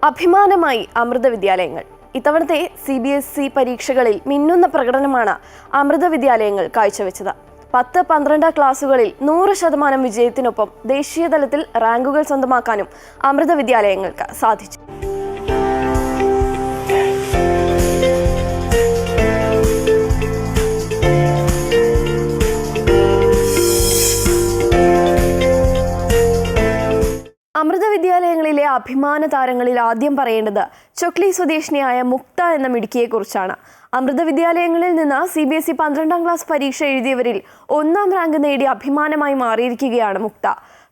അഭിമാനമായി അമൃത വിദ്യാലയങ്ങൾ. ഇത്തവണത്തെ CBSE പരീക്ഷകളിൽ മിന്നുന്ന പ്രകടനമാണ് അമൃത വിദ്യാലയങ്ങൾ കാഴ്ചവെച്ചത്. 10-12 ക്ലാസുകളിൽ 100% വിജയത്തിനൊപ്പം ദേശീയ തലത്തിൽ റാങ്കുകൾ സ്വന്തമാക്കാനും അമൃത വിദ്യാലയങ്ങൾക്ക് സാധിച്ചു. അമൃത വിദ്യാലയങ്ങളിലെ അഭിമാന താരങ്ങളിൽ ആദ്യം പറയേണ്ടത് ചൊക്ലി സ്വദേശിനിയായ മുക്ത എന്ന മിടുക്കിയെക്കുറിച്ചാണ്. അമൃത വിദ്യാലയങ്ങളിൽ നിന്ന് CBSE 12ാം ക്ലാസ് പരീക്ഷ എഴുതിയവരിൽ 1ാം റാങ്ക് നേടി അഭിമാനമായി മാറിയിരിക്കുകയാണ് മുക്ത.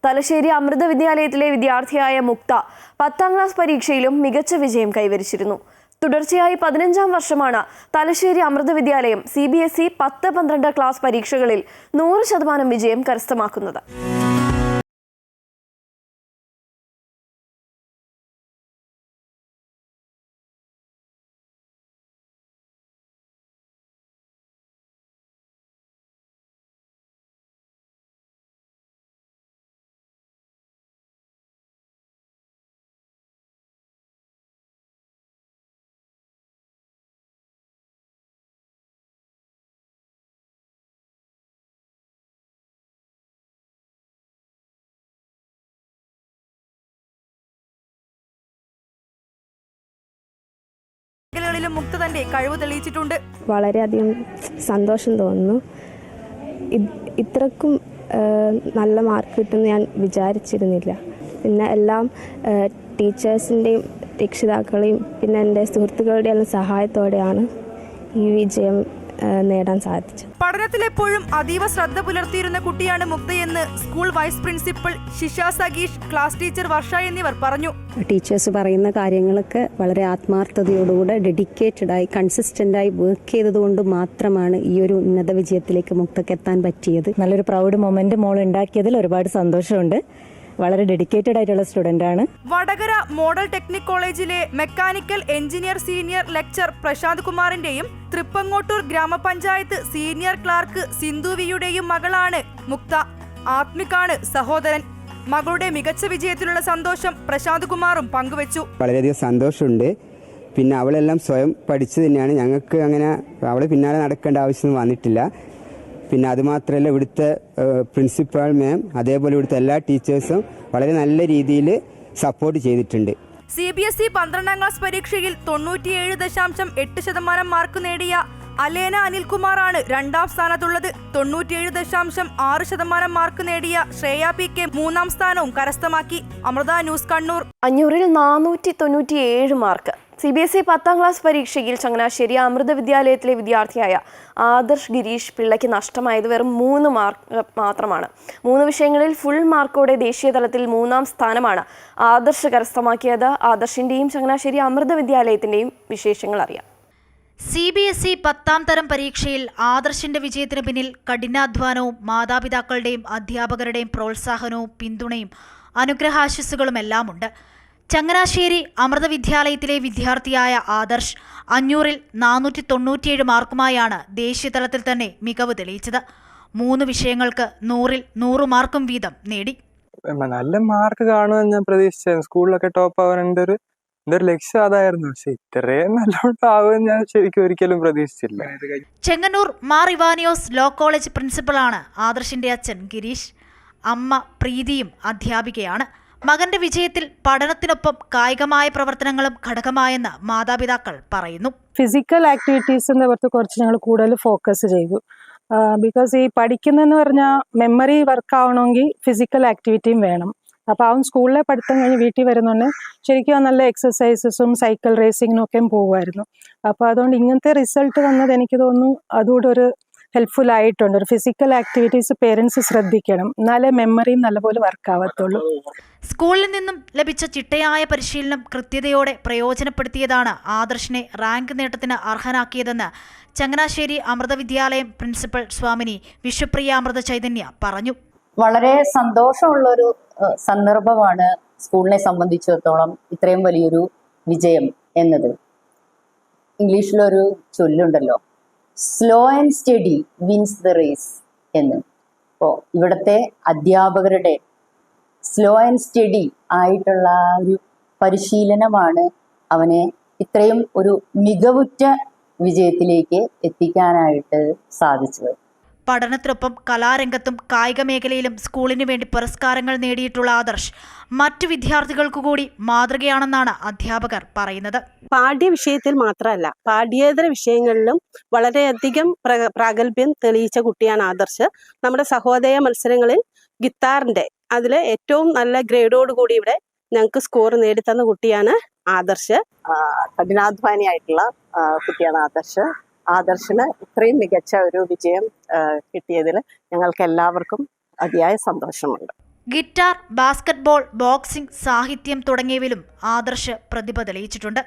തലശ്ശേരി അമൃത വിദ്യാലയത്തിലെ വിദ്യാർത്ഥിയായ മുക്ത 10ാം ക്ലാസ് പരീക്ഷയിലും മികച്ച വിജയം കൈവരിച്ചിരുന്നു. തുടർച്ചയായി 15ാം വർഷമാണ് തലശ്ശേരി അമൃത വിദ്യാലയം CBSE 10-12 ക്ലാസ് പരീക്ഷകളിൽ 100% വിജയം കരസ്ഥമാക്കുന്നത്. മുക്ത തന്റെ കഴിവ് തെളിയിച്ചിട്ടുണ്ട്. വളരെയധികം സന്തോഷം തോന്നുന്നു. ഇത്രക്കും നല്ല മാർക്ക് കിട്ടുമെന്ന് ഞാൻ വിചാരിച്ചിരുന്നില്ല. പിന്നെ എല്ലാം ടീച്ചേഴ്സിൻ്റെയും രക്ഷിതാക്കളെയും പിന്നെ എൻ്റെ സുഹൃത്തുക്കളുടെ എല്ലാം സഹായത്തോടെയാണ് ഈ വിജയം നേടാൻ സാധിച്ചത്. പഠനത്തിലെപ്പോഴും അതീവ ശ്രദ്ധ പുലർത്തിയിരുന്ന കുട്ടിയാണ് മുക്തയെന്ന് സ്കൂൾ വൈസ് പ്രിൻസിപ്പൽ ഷിഷ സഗീഷ്, ക്ലാസ് ടീച്ചർ വർഷ എന്നിവർ പറഞ്ഞു. ടീച്ചേഴ്സ് പറയുന്ന കാര്യങ്ങളൊക്കെ വളരെ ആത്മാർത്ഥതയോടുകൂടെ ഡെഡിക്കേറ്റഡായി കൺസിസ്റ്റൻ്റായി വർക്ക് ചെയ്തതുകൊണ്ട് മാത്രമാണ് ഈ ഒരു ഉന്നത വിജയത്തിലേക്ക് മുക്തക്ക് എത്താൻ പറ്റിയത്. നല്ലൊരു പ്രൗഡ് മൊമെന്റ് മോൾ ഉണ്ടാക്കിയതിൽ ഒരുപാട് സന്തോഷമുണ്ട്. വളരെ ഡെഡിക്കേറ്റഡ് ആയിട്ടുള്ള സ്റ്റുഡന്റ് ആണ്. വടകര മോഡൽ ടെക്നിക് കോളേജിലെ mechanical engineer senior lecture Prashanth കുമാറിന്റെയും തൃപ്പങ്ങോട്ടൂർ ഗ്രാമപഞ്ചായത്ത് സീനിയർ ക്ലാർക്ക് സിന്ധുവിയുടെയും മകളാണ് മുക്ത. ആത്മികാണ് സഹോദരൻ. മകളുടെ മികച്ച വിജയത്തിലുള്ള സന്തോഷം പ്രശാന്ത് കുമാറും പങ്കുവച്ചു. വളരെയധികം സന്തോഷമുണ്ട്. പിന്നെ അവളെല്ലാം സ്വയം പഠിച്ചു തന്നെയാണ്. ഞങ്ങൾക്ക് അങ്ങനെ അവളെ പിന്നാലെ നടക്കേണ്ട ആവശ്യം വന്നിട്ടില്ല. പിന്നെ അതുമാത്രമല്ല, ഇവിടുത്തെ പ്രിൻസിപ്പാൾ മാം അതേപോലെ ഇവിടുത്തെ എല്ലാ ടീച്ചേഴ്സും വളരെ നല്ല രീതിയിൽ സപ്പോർട്ട് ചെയ്തിട്ടുണ്ട്. CBSE 12ാം ക്ലാസ് പരീക്ഷയിൽ 97.8% മാർക്ക് നേടിയ അലേന അനിൽകുമാറാണ് 2ാം സ്ഥാനത്തുള്ളത്. 97.6% മാർക്ക് നേടിയ ശ്രേയ PK 3ാം സ്ഥാനവും കരസ്ഥമാക്കി. അമൃത ന്യൂസ്, കണ്ണൂർ. 500-ൽ 497 മാർക്ക്. CBSE 10ാം ക്ലാസ് പരീക്ഷയിൽ ചങ്ങനാശ്ശേരി അമൃത വിദ്യാലയത്തിലെ വിദ്യാർത്ഥിയായ ആദർശ് ഗിരീഷ് പിള്ളയ്ക്ക് നഷ്ടമായത് വെറും 3 മാർക്ക് മാത്രമാണ്. 3 വിഷയങ്ങളിൽ ഫുൾ മാർക്കോടെ ദേശീയ തലത്തിൽ 3ാം സ്ഥാനമാണ് ആദർശ് കരസ്ഥമാക്കിയത്. ആദർശിന്റെയും ചങ്ങനാശ്ശേരി അമൃത വിദ്യാലയത്തിന്റെയും വിശേഷങ്ങൾ അറിയാം. CBSE 10ാം തരം പരീക്ഷയിൽ ആദർശിന്റെ വിജയത്തിന് പിന്നിൽ കഠിനാധ്വാനവും മാതാപിതാക്കളുടെയും അധ്യാപകരുടെയും പ്രോത്സാഹനവും പിന്തുണയും അനുഗ്രഹാശിസ്സുകളുമെല്ലാം ഉണ്ട്. ചങ്ങനാശ്ശേരി അമൃത വിദ്യാലയത്തിലെ വിദ്യാർത്ഥിയായ ആദർശ് 500-ൽ 497 മാർക്കുമായാണ് ദേശീയതലത്തിൽ തന്നെ മികവ് തെളിയിച്ചത്. 3 വിഷയങ്ങൾക്ക് 100-ൽ 100 മാർക്കും വീതം നേടി. നല്ല മാർക്ക് കാണുമെന്ന് ഞാൻ പ്രതീക്ഷിച്ചായിരുന്നു. സ്കൂളിലൊക്കെ ടോപ്പ് ആവാൻ എൻ്റെ ഒരു ലക്ഷ്യം അതായിരുന്നു. പക്ഷെ ഇത്രയും നല്ലോണ്ടാവുമെന്ന് ഞാൻ ശരിക്കും ഒരിക്കലും പ്രതീക്ഷിച്ചില്ല. ചെങ്ങന്നൂർ മാർ ഇവാനിയോസ് ലോ കോളേജ് പ്രിൻസിപ്പളാണ് ആദർശിന്റെ അച്ഛൻ ഗിരീഷ്. അമ്മ പ്രീതിയും അധ്യാപികയാണ്. മകന്റെ വിജയത്തിൽ പഠനത്തിനൊപ്പം കായികമായ പ്രവർത്തനങ്ങളും ഘടകമായെന്ന് മാതാപിതാക്കൾ പറയുന്നു. ഫിസിക്കൽ ആക്ടിവിറ്റീസിന്റെ പുറത്ത് കുറച്ച് ഞങ്ങൾ കൂടുതൽ ഫോക്കസ് ചെയ്തു. ബിക്കോസ് ഈ പഠിക്കുന്നതെന്ന് പറഞ്ഞാൽ മെമ്മറി വർക്ക് ആവണമെങ്കിൽ ഫിസിക്കൽ ആക്ടിവിറ്റിയും വേണം. അപ്പോൾ അവൻ സ്കൂളിലെ പഠിത്തം കഴിഞ്ഞ് വീട്ടിൽ വരുന്നുണ്ട് ശരിക്കും നല്ല എക്സസൈസസും സൈക്കിൾ റേസിങ്ങിനും ഒക്കെ പോകുമായിരുന്നു. അപ്പോൾ അതുകൊണ്ട് ഇങ്ങനത്തെ റിസൾട്ട് വന്നത് എനിക്ക് തോന്നുന്നു അതുകൂടെ ഒരു ഹെൽപ്ഫുൾ ആയിട്ടുണ്ട്. ഒരു ഫിസിക്കൽ ആക്ടിവിറ്റീസ് പേരൻസ് ശ്രദ്ധിക്കണം, എന്നാലേ മെമ്മറിയും നല്ലപോലെ വർക്ക് ആവത്തുള്ളൂ. സ്കൂളിൽ നിന്നും ലഭിച്ച ചിട്ടയായ പരിശീലനം കൃത്യതയോടെ പ്രയോജനപ്പെടുത്തിയതാണ് ആദർശിനെ റാങ്ക് നേട്ടത്തിന് അർഹനാക്കിയതെന്ന് ചങ്ങനാശ്ശേരി അമൃത വിദ്യാലയം പ്രിൻസിപ്പൽ സ്വാമിനി വിശ്വപ്രിയ അമൃത ചൈതന്യ പറഞ്ഞു. വളരെ സന്തോഷമുള്ളൊരു സന്ദർഭമാണ് സ്കൂളിനെ സംബന്ധിച്ചിടത്തോളം ഇത്രയും വലിയൊരു വിജയം എന്നത്. ഇംഗ്ലീഷിലൊരു ചൊല്ലുണ്ടല്ലോ, slow and steady wins the race എന്ന്. അപ്പോൾ ഇവിടുത്തെ അധ്യാപകരുടെ സ്ലോ ആൻഡ് സ്റ്റഡി ആയിട്ടുള്ള ഒരു പരിശീലനമാണ് അവനെ ഇത്രയും ഒരു മികവുറ്റ വിജയത്തിലേക്ക് എത്തിക്കാനായിട്ട് സാധിച്ചത്. പഠനത്തിനൊപ്പം കലാരംഗത്തും കായിക മേഖലയിലും സ്കൂളിനു വേണ്ടി പുരസ്കാരങ്ങൾ നേടിയിട്ടുള്ള ആദർശ് മറ്റു വിദ്യാർത്ഥികൾക്കു കൂടി മാതൃകയാണെന്നാണ് അധ്യാപകർ പറയുന്നത്. പാഠ്യ വിഷയത്തിൽ മാത്രമല്ല, പാഠ്യേതര വിഷയങ്ങളിലും വളരെയധികം പ്രാഗൽഭ്യം തെളിയിച്ച കുട്ടിയാണ് ആദർശ്. നമ്മുടെ സഹോദയ മത്സരങ്ങളിൽ ഗിത്താറിന്റെ അതിൽ ഏറ്റവും നല്ല ഗ്രേഡോടുകൂടി ഇവിടെ ഞങ്ങൾക്ക് സ്കോർ നേടിത്തന്ന കുട്ടിയാണ് ആദർശ്. കഠിനാധ്വാനിയായിട്ടുള്ള കുട്ടിയാണ് ആദർശ്. ആദർശിന് ഇത്രയും മികച്ച ഒരു വിജയം കിട്ടിയതിൽ ഞങ്ങൾക്ക് എല്ലാവർക്കും അതിയായ സന്തോഷമുണ്ട്. ഗിറ്റാർ, ബാസ്കറ്റ്ബോൾ, ബോക്സിംഗ്, സാഹിത്യം തുടങ്ങിയവയിലും ആദർശ് പ്രതിഭ തെളിയിച്ചിട്ടുണ്ട്.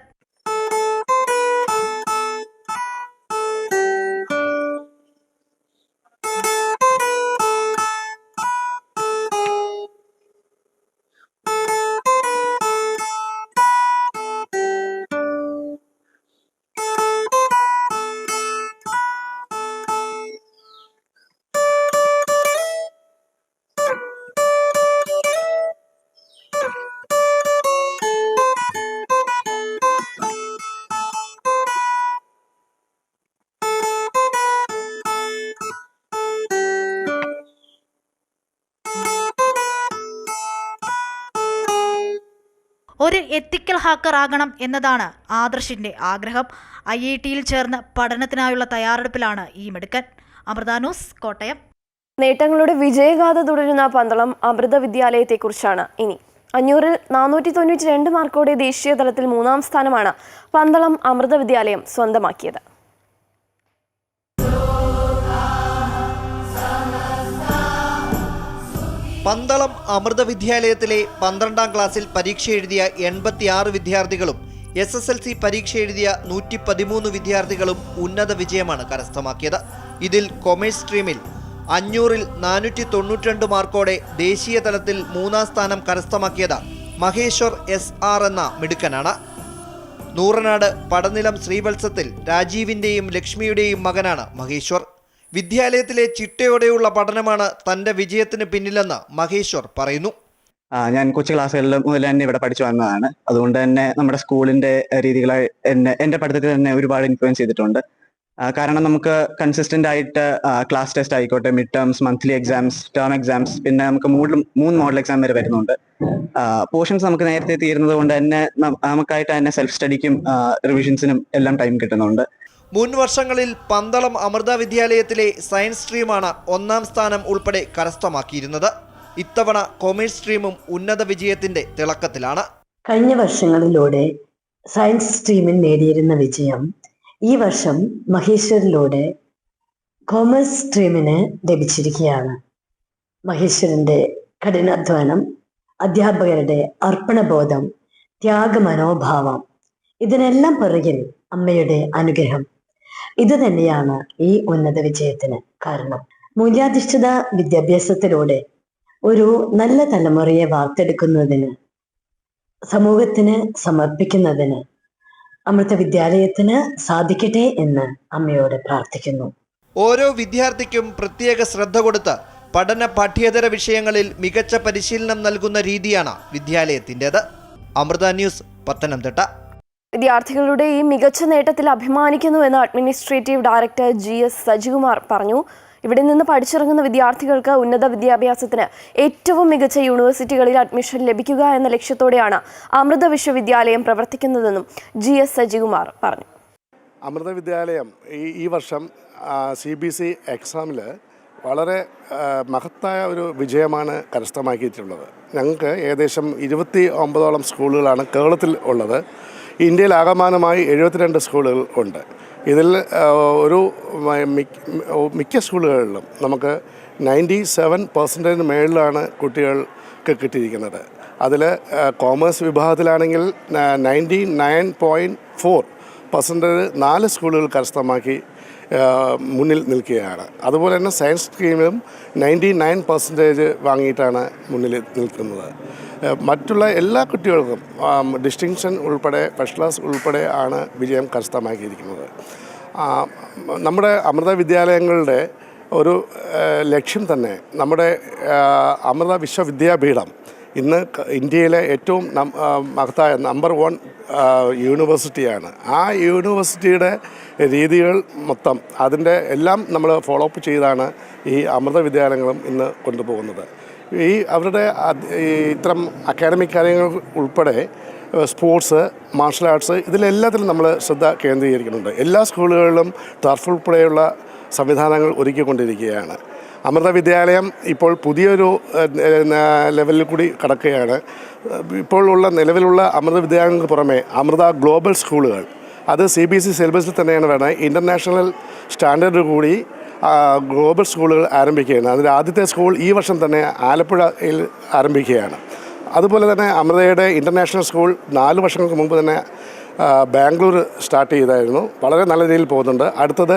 ഒരു എത്തിക്കൽ ഹാക്കർ ആകണം എന്നതാണ് ആദർശിന്റെ ആഗ്രഹം. IIT-യിൽ ചേർന്ന് പഠനത്തിനായുള്ള തയ്യാറെടുപ്പിലാണ് ഈ മിടുക്കൻ. അമൃത ന്യൂസ്, കോട്ടയം. നേട്ടങ്ങളുടെ വിജയഗാഥ തുടരുന്ന പന്തളം അമൃത വിദ്യാലയത്തെക്കുറിച്ചാണ് ഇനി. 500-ൽ 492 മാർക്കോടെ ദേശീയ തലത്തിൽ 3-ാം സ്ഥാനമാണ് പന്തളം അമൃത വിദ്യാലയം സ്വന്തമാക്കിയത്. പന്തളം അമൃത വിദ്യാലയത്തിലെ 12ാം ക്ലാസ്സിൽ പരീക്ഷ എഴുതിയ 86 വിദ്യാർത്ഥികളും SSLC പരീക്ഷ എഴുതിയ 113 വിദ്യാർത്ഥികളും ഉന്നത വിജയമാണ് കരസ്ഥമാക്കിയത്. ഇതിൽ കൊമേഴ്സ് സ്ട്രീമിൽ 500-ൽ 492 മാർക്കോടെ ദേശീയ തലത്തിൽ 3-ാം സ്ഥാനം കരസ്ഥമാക്കിയത് മഹേശ്വർ SR എന്ന മിടുക്കനാണ്. നൂറനാട് പടനിലം ശ്രീവത്സത്തിൽ രാജീവിൻ്റെയും ലക്ഷ്മിയുടെയും മകനാണ് മഹേശ്വർ. വിദ്യാലയത്തിലെ ചിട്ടയോടെയുള്ള പഠനമാണ് തൻ്റെ വിജയത്തിന് പിന്നിലെന്ന് മഹേശ്വർ പറയുന്നു. ഞാൻ കൊച്ചു ക്ലാസ്സുകളിൽ മുതൽ തന്നെ ഇവിടെ പഠിച്ചു വന്നതാണ്. അതുകൊണ്ട് തന്നെ നമ്മുടെ സ്കൂളിൻ്റെ രീതികളെ എൻ്റെ പഠിത്തത്തിൽ തന്നെ ഒരുപാട് ഇൻഫ്ലുവൻസ് ചെയ്തിട്ടുണ്ട്. കാരണം നമുക്ക് കൺസിസ്റ്റൻ്റ് ആയിട്ട് ക്ലാസ് ടെസ്റ്റ് ആയിക്കോട്ടെ, mid terms, monthly exams, term exams, പിന്നെ നമുക്ക് 3 മോഡൽ എക്സാം വരെ വരുന്നുണ്ട്. പോർഷൻസ് നമുക്ക് നേരത്തെ തീരുന്നത് കൊണ്ട് തന്നെ നമുക്കായിട്ട് തന്നെ സെൽഫ് സ്റ്റഡിക്കും റിവിഷൻസിനും എല്ലാം ടൈം കിട്ടുന്നുണ്ട്. മുൻ വർഷങ്ങളിൽ പന്തളം അമൃത വിദ്യാലയത്തിലെ സയൻസ് സ്ട്രീമാണ് 1-ാം സ്ഥാനം ഉൾപ്പെടെ കരസ്ഥമാക്കിയിരുന്നത്. ഇത്തവണ കൊമേഴ്സ് സ്ട്രീമും ഉന്നത വിജയത്തിന്റെ തിളക്കത്തിലാണ്. കഴിഞ്ഞ വർഷങ്ങളിലൂടെ സയൻസ് സ്ട്രീമിൽ നേടിയിരുന്ന വിജയം ഈ വർഷം മഹേശ്വരിലൂടെ കൊമേഴ്സ് സ്ട്രീമിന് ലഭിച്ചിരിക്കുകയാണ്. മഹേശ്വരന്റെ കഠിനാധ്വാനം, അധ്യാപകരുടെ അർപ്പണബോധം, ത്യാഗമനോഭാവം, ഇതിനെല്ലാം പിറകിൽ അമ്മയുടെ അനുഗ്രഹം, ഇത് തന്നെയാണ് ഈ ഉന്നത വിജയത്തിന് കാരണം. മൂല്യാധിഷ്ഠിത വിദ്യാഭ്യാസത്തിലൂടെ ഒരു നല്ല തലമുറയെ വാർത്തെടുക്കുന്നതിന്, സമൂഹത്തിന് സമർപ്പിക്കുന്നതിന് അമൃത വിദ്യാലയത്തിന് സാധിക്കട്ടെ എന്ന് അമ്മയോട് പ്രാർത്ഥിക്കുന്നു. ഓരോ വിദ്യാർത്ഥിക്കും പ്രത്യേക ശ്രദ്ധ കൊടുത്ത് പഠന പാഠ്യേതര വിഷയങ്ങളിൽ മികച്ച പരിശീലനം നൽകുന്ന രീതിയാണ് വിദ്യാലയത്തിൻ്റെത്. അമൃത ന്യൂസ്, പത്തനംതിട്ട. വിദ്യാർത്ഥികളുടെ ഈ മികച്ച നേട്ടത്തിൽ അഭിമാനിക്കുന്നുവെന്ന് അഡ്മിനിസ്ട്രേറ്റീവ് ഡയറക്ടർ GS സജികുമാർ പറഞ്ഞു. ഇവിടെ നിന്ന് പഠിച്ചിറങ്ങുന്ന വിദ്യാർത്ഥികൾക്ക് ഉന്നത വിദ്യാഭ്യാസത്തിന് ഏറ്റവും മികച്ച യൂണിവേഴ്സിറ്റികളിൽ അഡ്മിഷൻ ലഭിക്കുക എന്ന ലക്ഷ്യത്തോടെയാണ് അമൃത വിശ്വവിദ്യാലയം പ്രവർത്തിക്കുന്നതെന്നും GS സജികുമാർ പറഞ്ഞു. അമൃത വിദ്യാലയം ഈ വർഷം CBSE എക്സാമിൽ വളരെ മഹത്തായ ഒരു വിജയമാണ് കരസ്ഥമാക്കിയിട്ടുള്ളത്. ഞങ്ങൾക്ക് ഏകദേശം 29ഓളം സ്കൂളുകളാണ് കേരളത്തിൽ ഉള്ളത്. ഇന്ത്യയിൽ ആകമാനമായി 72 സ്കൂളുകൾ ഉണ്ട്. ഇതിൽ ഒരു മിക്ക സ്കൂളുകളിലും നമുക്ക് 97% മേളിലാണ് കുട്ടികൾക്ക് കിട്ടിയിരിക്കുന്നത്. അതിൽ കോമേഴ്സ് വിഭാഗത്തിലാണെങ്കിൽ 99.4% 4 സ്കൂളുകൾ കരസ്ഥമാക്കി മുന്നിൽ നിൽക്കുകയാണ്. അതുപോലെ തന്നെ സയൻസ് സ്ട്രീമിലും 99% വാങ്ങിയിട്ടാണ് മുന്നിൽ നിൽക്കുന്നത്. മറ്റുള്ള എല്ലാ കുട്ടികൾക്കും ഡിസ്റ്റിങ്ഷൻ ഉൾപ്പെടെ ഫസ്റ്റ് ക്ലാസ് ഉൾപ്പെടെ ആണ് വിജയം കരസ്ഥമാക്കിയിരിക്കുന്നത്. നമ്മുടെ അമൃത വിദ്യാലയങ്ങളുടെ ഒരു ലക്ഷ്യം തന്നെ നമ്മുടെ അമൃത വിശ്വവിദ്യാപീഠം ഇന്ന് ഇന്ത്യയിലെ ഏറ്റവും മഹത്തായ നമ്പർ 1 യൂണിവേഴ്സിറ്റിയാണ്. ആ യൂണിവേഴ്സിറ്റിയുടെ രീതികൾ മൊത്തം അതിൻ്റെ എല്ലാം നമ്മൾ ഫോളോ അപ്പ് ചെയ്താണ് ഈ അമൃത വിദ്യാലയങ്ങളും ഇന്ന് കൊണ്ടുപോകുന്നത്. ഈ അവരുടെ ഇത്തരം അക്കാഡമിക് കാര്യങ്ങൾ ഉൾപ്പെടെ സ്പോർട്സ്, മാർഷൽ ആർട്സ് ഇതിലെല്ലാത്തിലും നമ്മൾ ശ്രദ്ധ കേന്ദ്രീകരിക്കുന്നുണ്ട്. എല്ലാ സ്കൂളുകളിലും ടർഫ് ഉൾപ്പെടെയുള്ള സംവിധാനങ്ങൾ ഒരുക്കിക്കൊണ്ടിരിക്കുകയാണ്. അമൃത വിദ്യാലയം ഇപ്പോൾ പുതിയൊരു ലെവലിൽ കൂടി കടക്കുകയാണ്. ഇപ്പോൾ ഉള്ള നിലവിലുള്ള അമൃത വിദ്യാലയങ്ങൾക്ക് പുറമെ അമൃത ഗ്ലോബൽ സ്കൂളുകൾ, അത് CBSE സിലബസിൽ തന്നെയാണ് വേണ്ടത്. ഇൻ്റർനാഷണൽ സ്റ്റാൻഡേർഡ് കൂടി ഗ്ലോബൽ സ്കൂളുകൾ ആരംഭിക്കുകയാണ്. അതിൽ ആദ്യത്തെ സ്കൂൾ ഈ വർഷം തന്നെ ആലപ്പുഴയിൽ ആരംഭിക്കുകയാണ്. അതുപോലെ തന്നെ അമൃതയുടെ ഇൻ്റർനാഷണൽ സ്കൂൾ 4 വർഷങ്ങൾക്ക് മുമ്പ് തന്നെ ബാംഗ്ലൂർ സ്റ്റാർട്ട് ചെയ്തായിരുന്നു. വളരെ നല്ല രീതിയിൽ പോകുന്നുണ്ട്. അടുത്തത്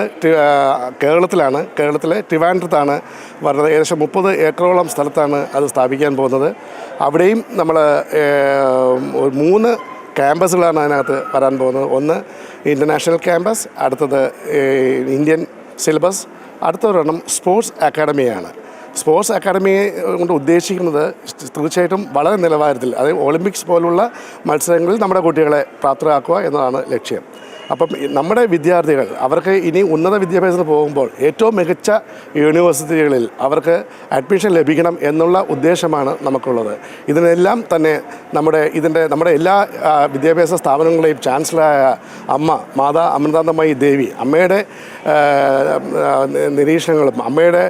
കേരളത്തിലാണ്. കേരളത്തിലെ ട്രിവാൻഡ്രത്താണ് വരുന്നത്. ഏകദേശം 30 ഏക്കറോളം സ്ഥലത്താണ് അത് സ്ഥാപിക്കാൻ പോകുന്നത്. അവിടെയും നമ്മൾ 3 ക്യാമ്പസുകളാണ് അതിനകത്ത് വരാൻ പോകുന്നത്. ഒന്ന് ഇൻ്റർനാഷണൽ ക്യാമ്പസ്, അടുത്തത് ഇന്ത്യൻ സിലബസ്, അടുത്തൊരെണ്ണം സ്പോർട്സ് അക്കാഡമിയാണ്. സ്പോർട്സ് അക്കാഡമി കൊണ്ട് ഉദ്ദേശിക്കുന്നത് തീർച്ചയായിട്ടും വളരെ നിലവാരത്തിൽ, അതായത് ഒളിമ്പിക്സ് പോലുള്ള മത്സരങ്ങളിൽ നമ്മുടെ കുട്ടികളെ പ്രാപ്തരാക്കുക എന്നതാണ് ലക്ഷ്യം. അപ്പം നമ്മുടെ വിദ്യാർത്ഥികൾ അവർക്ക് ഇനി ഉന്നത വിദ്യാഭ്യാസത്തിന് പോകുമ്പോൾ ഏറ്റവും മികച്ച യൂണിവേഴ്സിറ്റികളിൽ അവർക്ക് അഡ്മിഷൻ ലഭിക്കണം എന്നുള്ള ഉദ്ദേശമാണ് നമുക്കുള്ളത്. ഇതിനെല്ലാം തന്നെ നമ്മുടെ എല്ലാ വിദ്യാഭ്യാസ സ്ഥാപനങ്ങളെയും ചാൻസലറായ മാതാ അമൃതാനന്ദമയി ദേവി, അമ്മയുടെ നിരീക്ഷണങ്ങളും അമ്മയുടെ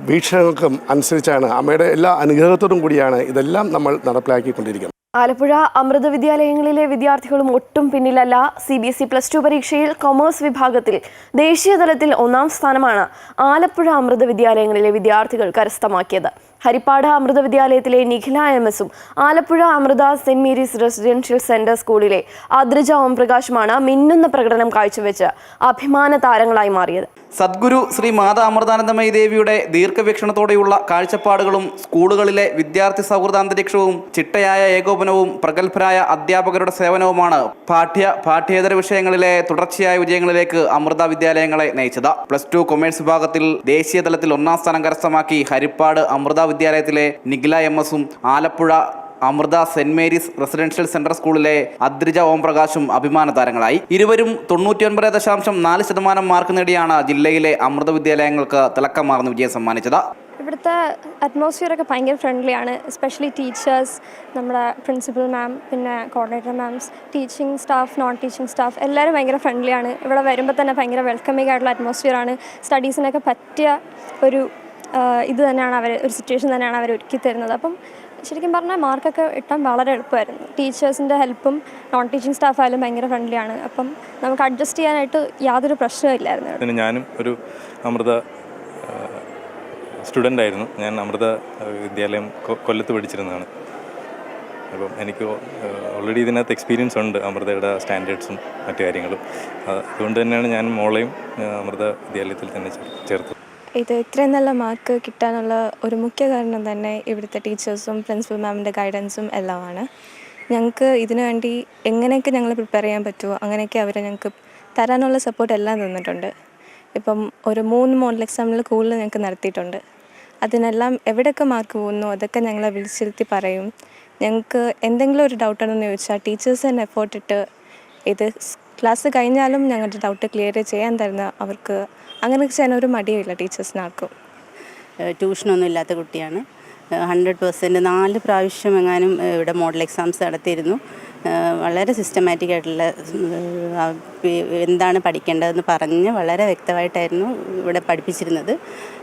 വീക്ഷണങ്ങൾക്കും അനുസരിച്ചാണ്, അമ്മയുടെ എല്ലാ അനുഗ്രഹത്തോടും കൂടിയാണ് ഇതെല്ലാം നമ്മൾ നടപ്പിലാക്കിക്കൊണ്ടിരിക്കുന്നത്. ആലപ്പുഴ അമൃത വിദ്യാലയങ്ങളിലെ വിദ്യാർത്ഥികളും ഒട്ടും പിന്നിലല്ല. CBSE +2 പരീക്ഷയിൽ കൊമേഴ്സ് വിഭാഗത്തിൽ ദേശീയ തലത്തിൽ 1ാം സ്ഥാനമാണ് ആലപ്പുഴ അമൃത വിദ്യാലയങ്ങളിലെ വിദ്യാർത്ഥികൾ കരസ്ഥമാക്കിയത്. ഹരിപ്പാട് അമൃത വിദ്യാലയത്തിലെ നിഖില MS-ഉം Alappuzha Amrita Saint Mary's residential centre സ്കൂളിലെ അദ്രിജ ഓംപ്രകാശുമാണ് മിന്നുന്ന പ്രകടനം കാഴ്ചവെച്ച് അഭിമാന താരങ്ങളായി മാറിയത്. സദ്ഗുരു ശ്രീ മാതാ അമൃതാനന്ദമയി ദേവിയുടെ ദീർഘവീക്ഷണത്തോടെയുള്ള കാഴ്ചപ്പാടുകളും സ്കൂളുകളിലെ വിദ്യാർത്ഥി സൗഹൃദാന്തരീക്ഷവും ചിട്ടയായ ഏകോപനവും പ്രഗത്ഭരായ അധ്യാപകരുടെ സേവനവുമാണ് പാഠ്യേതര വിഷയങ്ങളിലെ തുടർച്ചയായ വിജയങ്ങളിലേക്ക് അമൃത വിദ്യാലയങ്ങളെ നയിച്ചത്. +2 കൊമേഴ്സ് വിഭാഗത്തിൽ ദേശീയ തലത്തിൽ 1ാം സ്ഥാനം കരസ്ഥമാക്കി ഹരിപ്പാട് അമൃത വിദ്യാലയത്തിലെ നിഖില MS-ഉം Alappuzha Amrita Saint Mary's residential centre സ്കൂളിലെ അദ്രിജ ഓംപ്രകാശും അഭിമാന താരങ്ങളായി. ഇരുവരും 99.4% മാർക്ക് നേടിയാണ് ജില്ലയിലെ അമൃത വിദ്യാലയങ്ങൾക്ക് തിളക്കമാർന്ന വിജയം സമ്മാനിച്ചത്. ഇവിടുത്തെ അറ്റ്മോസ്ഫിയറൊക്കെ ഭയങ്കര ഫ്രണ്ട്ലിയാണ്. എസ്പെഷ്യലി ടീച്ചേഴ്സ്, നമ്മുടെ പ്രിൻസിപ്പൽ മാം, പിന്നെ coordinator mom's, teaching staff, non teaching staff എല്ലാവരും ഭയങ്കര ഫ്രണ്ട്ലിയാണ്. ഇവിടെ വരുമ്പോൾ തന്നെ ഭയങ്കര വെൽക്കമിംഗ് ആയിട്ടുള്ള അറ്റ്മോസ്ഫിയറാണ്. സ്റ്റഡീസിനൊക്കെ പറ്റിയ ഒരു ഒരു സിറ്റുവേഷൻ തന്നെയാണ് അവർ ഒരുക്കി തരുന്നത്. അപ്പം ശരിക്കും പറഞ്ഞാൽ മാർക്കൊക്കെ ഇട്ടാൻ വളരെ എളുപ്പമായിരുന്നു. ടീച്ചേഴ്സിൻ്റെ ഹെൽപ്പും നോൺ ടീച്ചിങ് സ്റ്റാഫായാലും ഭയങ്കര ഫ്രണ്ട്ലിയാണ്. അപ്പം നമുക്ക് അഡ്ജസ്റ്റ് ചെയ്യാനായിട്ട് യാതൊരു പ്രശ്നമില്ലായിരുന്നു. ഞാനും ഒരു അമൃത സ്റ്റുഡൻ്റ് ആയിരുന്നു. ഞാൻ അമൃത വിദ്യാലയം കൊല്ലത്ത് പഠിച്ചിരുന്നതാണ്. അപ്പം എനിക്ക് ഓൾറെഡി ഇതിനകത്ത് എക്സ്പീരിയൻസ് ഉണ്ട്, അമൃതയുടെ സ്റ്റാൻഡേർഡ്സും മറ്റു കാര്യങ്ങളും. അതുകൊണ്ട് തന്നെയാണ് ഞാൻ മോളെയും അമൃത വിദ്യാലയത്തിൽ തന്നെ ചേർത്തത്. ഇത്രയും നല്ല മാർക്ക് കിട്ടാനുള്ള ഒരു മുഖ്യ കാരണം തന്നെ ഇവിടുത്തെ ടീച്ചേഴ്സും പ്രിൻസിപ്പൽ മാമിൻ്റെ ഗൈഡൻസും എല്ലാമാണ്. ഞങ്ങൾക്ക് ഇതിനു വേണ്ടി എങ്ങനെയൊക്കെ ഞങ്ങൾ പ്രിപ്പയർ ചെയ്യാൻ പറ്റുമോ അങ്ങനെയൊക്കെ അവർ ഞങ്ങൾക്ക് തരാനുള്ള സപ്പോർട്ട് എല്ലാം തന്നിട്ടുണ്ട്. ഇപ്പം ഒരു 3 മോഡൽ എക്സാമിൽ കൂടുതൽ ഞങ്ങൾക്ക് നടത്തിയിട്ടുണ്ട്. അതിനെല്ലാം എവിടെയൊക്കെ മാർക്ക് പോകുന്നു അതൊക്കെ ഞങ്ങളെ വിളിച്ചിരുത്തി പറയും. ഞങ്ങൾക്ക് എന്തെങ്കിലും ഒരു ഡൗട്ടാണെന്ന് ചോദിച്ചാൽ ടീച്ചേഴ്സ് തന്നെ എഫേർട്ട് ഇട്ട് ഇത് ക്ലാസ് കഴിഞ്ഞാലും ഞങ്ങളുടെ ഡൗട്ട് ക്ലിയർ ചെയ്യാൻ തരുന്ന അവർക്ക് അങ്ങനെ ചെയ്യാൻ ഒരു മടിയുമില്ല ടീച്ചേഴ്സിനാർക്കും. ട്യൂഷനൊന്നും ഇല്ലാത്ത കുട്ടിയാണ്. 100% 4 പ്രാവശ്യം എങ്ങാനും ഇവിടെ മോഡൽ എക്സാംസ് നടത്തിയിരുന്നു. വളരെ സിസ്റ്റമാറ്റിക് ആയിട്ടുള്ള എന്താണ് പഠിക്കേണ്ടതെന്ന് പറഞ്ഞ് വളരെ വ്യക്തമായിട്ടായിരുന്നു ഇവിടെ പഠിപ്പിച്ചിരുന്നത്.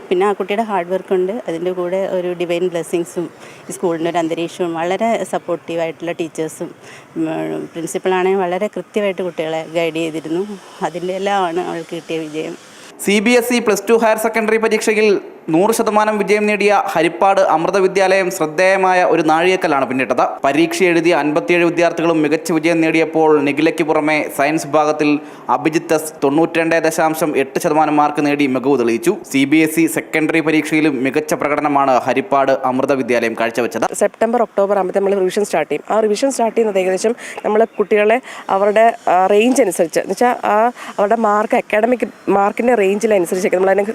പിന്നെ ആ കുട്ടിയുടെ ഹാർഡ് വർക്കുണ്ട്, അതിൻ്റെ കൂടെ ഒരു ഡിവൈൻ ബ്ലെസ്സിങ്സും ഈ സ്കൂളിൻ്റെ ഒരു അന്തരീക്ഷവും വളരെ സപ്പോർട്ടീവായിട്ടുള്ള ടീച്ചേഴ്സും പ്രിൻസിപ്പളാണെങ്കിൽ വളരെ കൃത്യമായിട്ട് കുട്ടികളെ ഗൈഡ് ചെയ്തിരുന്നു. അതിൻ്റെ എല്ലാമാണ് അവൾക്ക് കിട്ടിയ വിജയം. CBSE +2 ഹയർ സെക്കൻഡറി പരീക്ഷയിൽ 100% വിജയം നേടിയ ഹരിപ്പാട് അമൃത വിദ്യാലയം ശ്രദ്ധേയമായ ഒരു നാഴികക്കല്ലാണ് പിന്നിട്ടത്. പരീക്ഷ എഴുതിയ 57 വിദ്യാർത്ഥികളും മികച്ച വിജയം നേടിയപ്പോൾ നിഖിലയ്ക്ക് പുറമെ സയൻസ് വിഭാഗത്തിൽ അഭിജിത്ത് 92.8% മാർക്ക് നേടി മികവ് തെളിയിച്ചു. CBSE സെക്കൻഡറി പരീക്ഷയിലും മികച്ച പ്രകടനമാണ് ഹരിപ്പാട് അമൃത വിദ്യാലയം കാഴ്ചവെച്ചത്. സെപ്റ്റംബർ ഒക്ടോബർ ആകുമ്പോൾ നമ്മൾ റിവിഷൻ സ്റ്റാർട്ട് ചെയ്യും. ആ റിവിഷൻ സ്റ്റാർട്ട് ചെയ്യുന്നത് ഏകദേശം നമ്മൾ കുട്ടികളെ അവരുടെ റേഞ്ച് അനുസരിച്ച് എന്ന് വെച്ചാൽ അവരുടെ മാർക്ക് അക്കാഡമിക് മാർക്കിൻ്റെ റേഞ്ചിലനുസരിച്ചൊക്കെ നമ്മളതിനെ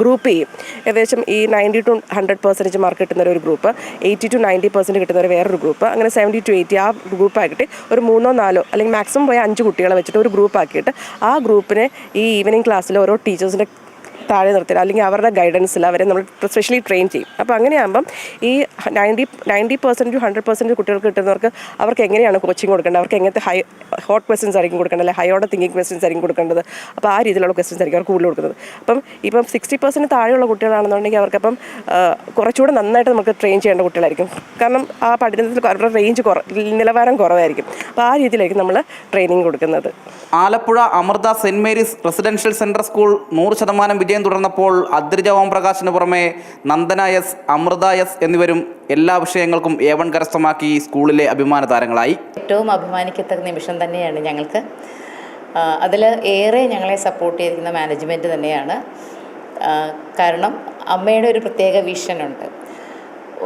ഗ്രൂപ്പ് ചെയ്യും. ഏകദേശം ഈ 90 to 100% മാർക്ക് കിട്ടുന്ന ഒരു ഗ്രൂപ്പ്, 80 to 90% കിട്ടുന്ന ഒരു വേറൊരു ഗ്രൂപ്പ്, അങ്ങനെ 70 to 80 ആ ഗ്രൂപ്പാക്കിയിട്ട് ഒരു 3 or 4 അല്ലെങ്കിൽ മാക്സിമം പോയ 5 കുട്ടികളെ വെച്ചിട്ട് ഒരു ഗ്രൂപ്പാക്കിയിട്ട് ആ ഗ്രൂപ്പിനെ ഈ ഈവനിങ് ക്ലാസ്സിൽ ഓരോ ടീച്ചേഴ്സിൻ്റെ താഴെ നിർത്തില്ല, അല്ലെങ്കിൽ അവരുടെ ഗൈഡൻസിൽ അവരെ നമ്മൾ സ്പെഷ്യലി ട്രെയിൻ ചെയ്യും. അപ്പോൾ അങ്ങനെയാകുമ്പം ഈ 90% to 100% കുട്ടികൾക്ക് കിട്ടുന്നവർക്ക് അവർക്ക് എങ്ങനെയാണ് കോച്ചിങ് കൊടുക്കേണ്ടത്, അവർക്ക് എങ്ങനത്തെ ഹോട്ട് ക്വസ്റ്റ്യൻസ് ആയിരിക്കും കൊടുക്കേണ്ടത്, അല്ലെങ്കിൽ ഹൈ ഓർഡർ തിങ്കിങ് ക്വസ്റ്റ്യൻസ് ആയിരിക്കും കൊടുക്കേണ്ടത്. അപ്പോൾ ആ രീതിയിലുള്ള ക്വസ്റ്റ്യൻസ് ആയിരിക്കും അവർ കൂടുതൽ കൊടുക്കുന്നത്. ഇപ്പം 60% താഴെയുള്ള കുട്ടികളാണെന്നുണ്ടെങ്കിൽ അവർക്കപ്പം കുറച്ചുകൂടെ നന്നായിട്ട് നമുക്ക് ട്രെയിൻ ചെയ്യേണ്ട കുട്ടികളായിരിക്കും. കാരണം ആ പഠനത്തിൽ അവരുടെ റേഞ്ച് നിലവാരം കുറവായിരിക്കും. അപ്പോൾ ആ രീതിയിലായിരിക്കും നമ്മൾ ട്രെയിനിങ് കൊടുക്കുന്നത്. ആലപ്പുഴ അമൃത സെൻറ് മേരീസ് റെസിഡൻഷ്യൽ സെൻട്രൽ സ്കൂൾ 100% വിജയം തുടർന്നപ്പോൾ അദ്രിജ ഓംപ്രകാശിന് പുറമെ നന്ദന എസ്, അമൃത എസ് എന്നിവരും എല്ലാ വിഷയങ്ങൾക്കും A1 കരസ്ഥമാക്കി സ്കൂളിലെ അഭിമാന താരങ്ങളായി. ഏറ്റവും അഭിമാനിക്കത്തക്ക നിമിഷം തന്നെയാണ് ഞങ്ങൾക്ക്. അതിൽ ഏറെ ഞങ്ങളെ സപ്പോർട്ട് ചെയ്തിരിക്കുന്ന മാനേജ്മെൻറ്റ് തന്നെയാണ്. കാരണം അമ്മയുടെ ഒരു പ്രത്യേക വിഷനുണ്ട്,